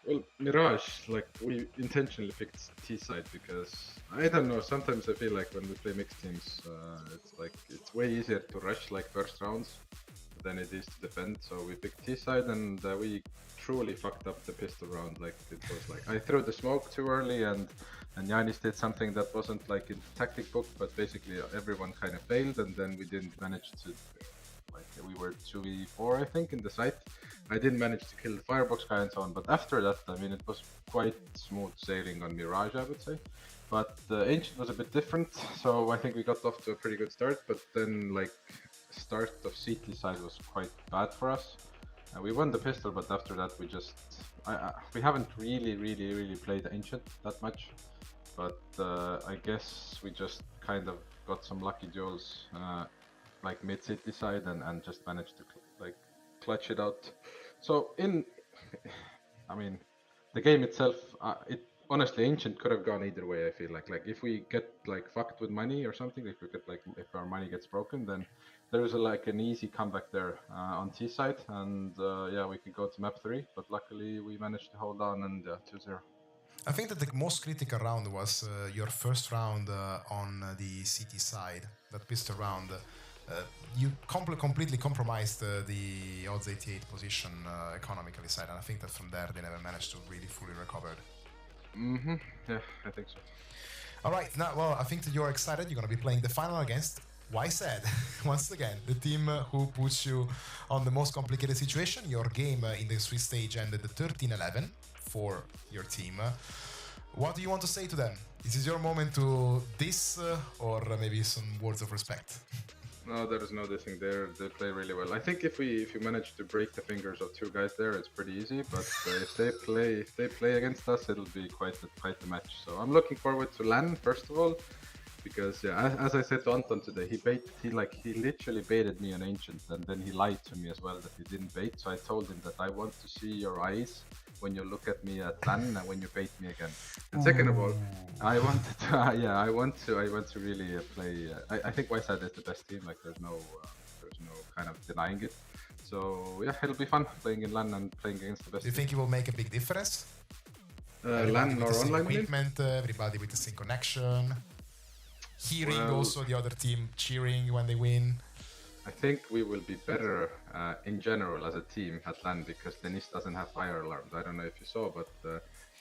Well, Mirage, like, we intentionally picked T-side because, I don't know, sometimes I feel like when we play mixed teams, it's way easier to rush like first rounds than it is to defend, so we picked T-side and we truly fucked up the pistol round. Like, it was like, I threw the smoke too early and Yanis did something that wasn't like in the tactic book, but basically everyone kind of failed, and then we didn't manage to, like, we were 2v4 I think in the site. I didn't manage to kill the firebox guy and so on, but after that, I mean, it was quite smooth sailing on Mirage, I would say. But Ancient was a bit different, so I think we got off to a pretty good start, but then, like, start of CT side was quite bad for us. We won the pistol, but after that we just, we haven't really played Ancient that much. But I guess we just kind of got some lucky duels, like mid-city side, and just managed to, like, clutch it out. So I mean, the game itself, honestly, Ancient could have gone either way. I feel like if we get like fucked with money or something, if we get like, if our money gets broken, then there's like an easy comeback there on T side, and yeah, we could go to map 3, but luckily we managed to hold on and 2-0. I think that the most critical round was your first round on the CT side, that pistol round. You completely compromised the Odds88 position economically side, and I think that from there they never managed to really fully recover. Yeah, I think so. All right, now, well, I think that you're excited. You're going to be playing the final against YSAD, once again, the team who puts you on the most complicated situation. Your game in the Swiss stage ended 13-11 for your team. What do you want to say to them? Is this your moment to diss or maybe some words of respect? No, there is no dissing there. They play really well. I think if you manage to break the fingers of two guys there, it's pretty easy. But if they play against us, it'll be quite a match. So I'm looking forward to LAN first of all, because yeah, as I said to Anton today, he literally baited me on Ancient, and then he lied to me as well that he didn't bait. So I told him that I want to see your eyes when you look at me at LAN and when you bait me again. And second of all, I wanted to, I want to really play. I think YSide is the best team. Like there's no kind of denying it. So yeah, it'll be fun playing in LAN and playing against the best. Do you think it will make a big difference? LAN or online equipment, everybody with the same connection, hearing also the other team cheering when they win. I think we will be better in general as a team at LAN because Denis doesn't have fire alarms. I don't know if you saw, but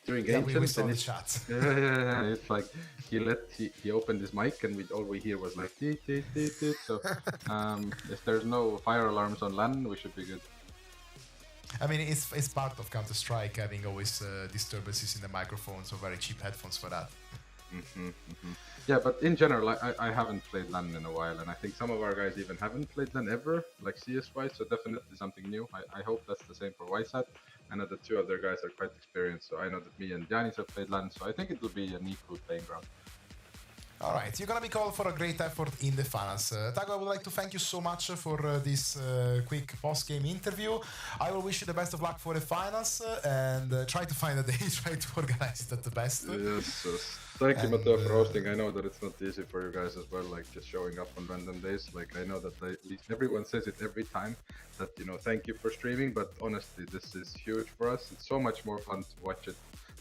during Ancient, we saw the chat. Yeah, it's like he opened his mic and all we hear was like deet, deet, deet, deet. So if there's no fire alarms on LAN, we should be good. I mean, it's part of Counter-Strike having always disturbances in the microphone, so very cheap headphones for that. Yeah, but in general, I haven't played LAN in a while, and I think some of our guys even haven't played LAN ever, like CS-wise, so definitely something new. I hope that's the same for YSAT. I know the two other guys are quite experienced, so I know that me and Giannis have played LAN, so I think it will be an equal playing ground. Alright, you're gonna be called for a great effort in the finals. Tago, I would like to thank you so much for this quick post-game interview. I will wish you the best of luck for the finals and try to find a day, try to organize it at the best. Yes. Thank you, Matteo, for hosting. I know that it's not easy for you guys as well, like just showing up on random days. Like I know that at least everyone says it every time that, you know, thank you for streaming, but honestly, this is huge for us. It's so much more fun to watch it.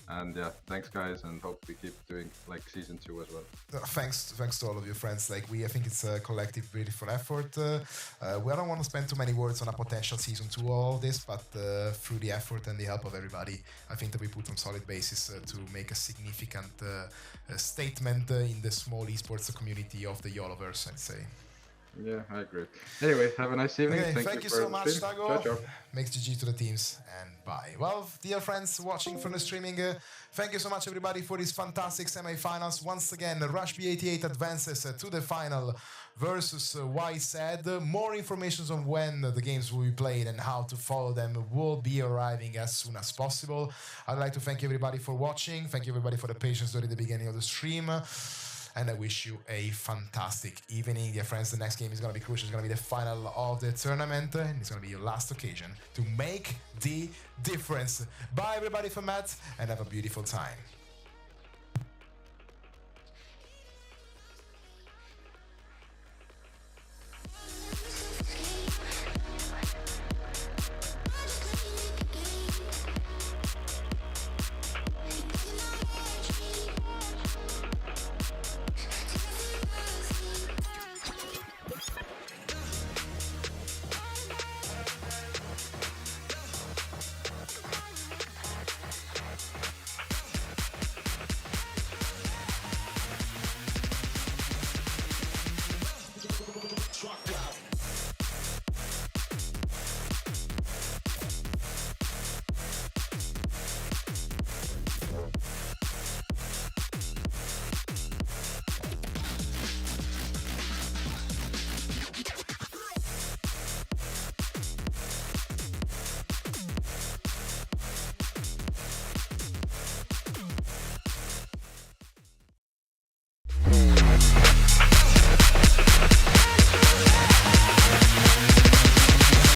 And yeah, thanks guys, and hope we keep doing like season 2 as well. Thanks to all of you friends. Like I think it's a collective, beautiful effort. We don't want to spend too many words on a potential season 2 of all this, but through the effort and the help of everybody, I think that we put on solid basis to make a significant statement in the small esports community of the YOLOverse, I'd say. Yeah, I agree. Anyway, have a nice evening. Okay, thank you so much, Tago. Ciao. Makes GG to the teams, and bye. Well, dear friends watching from the streaming, thank you so much, everybody, for these fantastic semi-finals. Once again, RushB88 advances to the final versus YSAD. More information on when the games will be played and how to follow them will be arriving as soon as possible. I'd like to thank everybody for watching. Thank you, everybody, for the patience during the beginning of the stream. And I wish you a fantastic evening, dear friends. The next game is going to be crucial. It's going to be the final of the tournament, and it's going to be your last occasion to make the difference. Bye, everybody, from Matt, and have a beautiful time.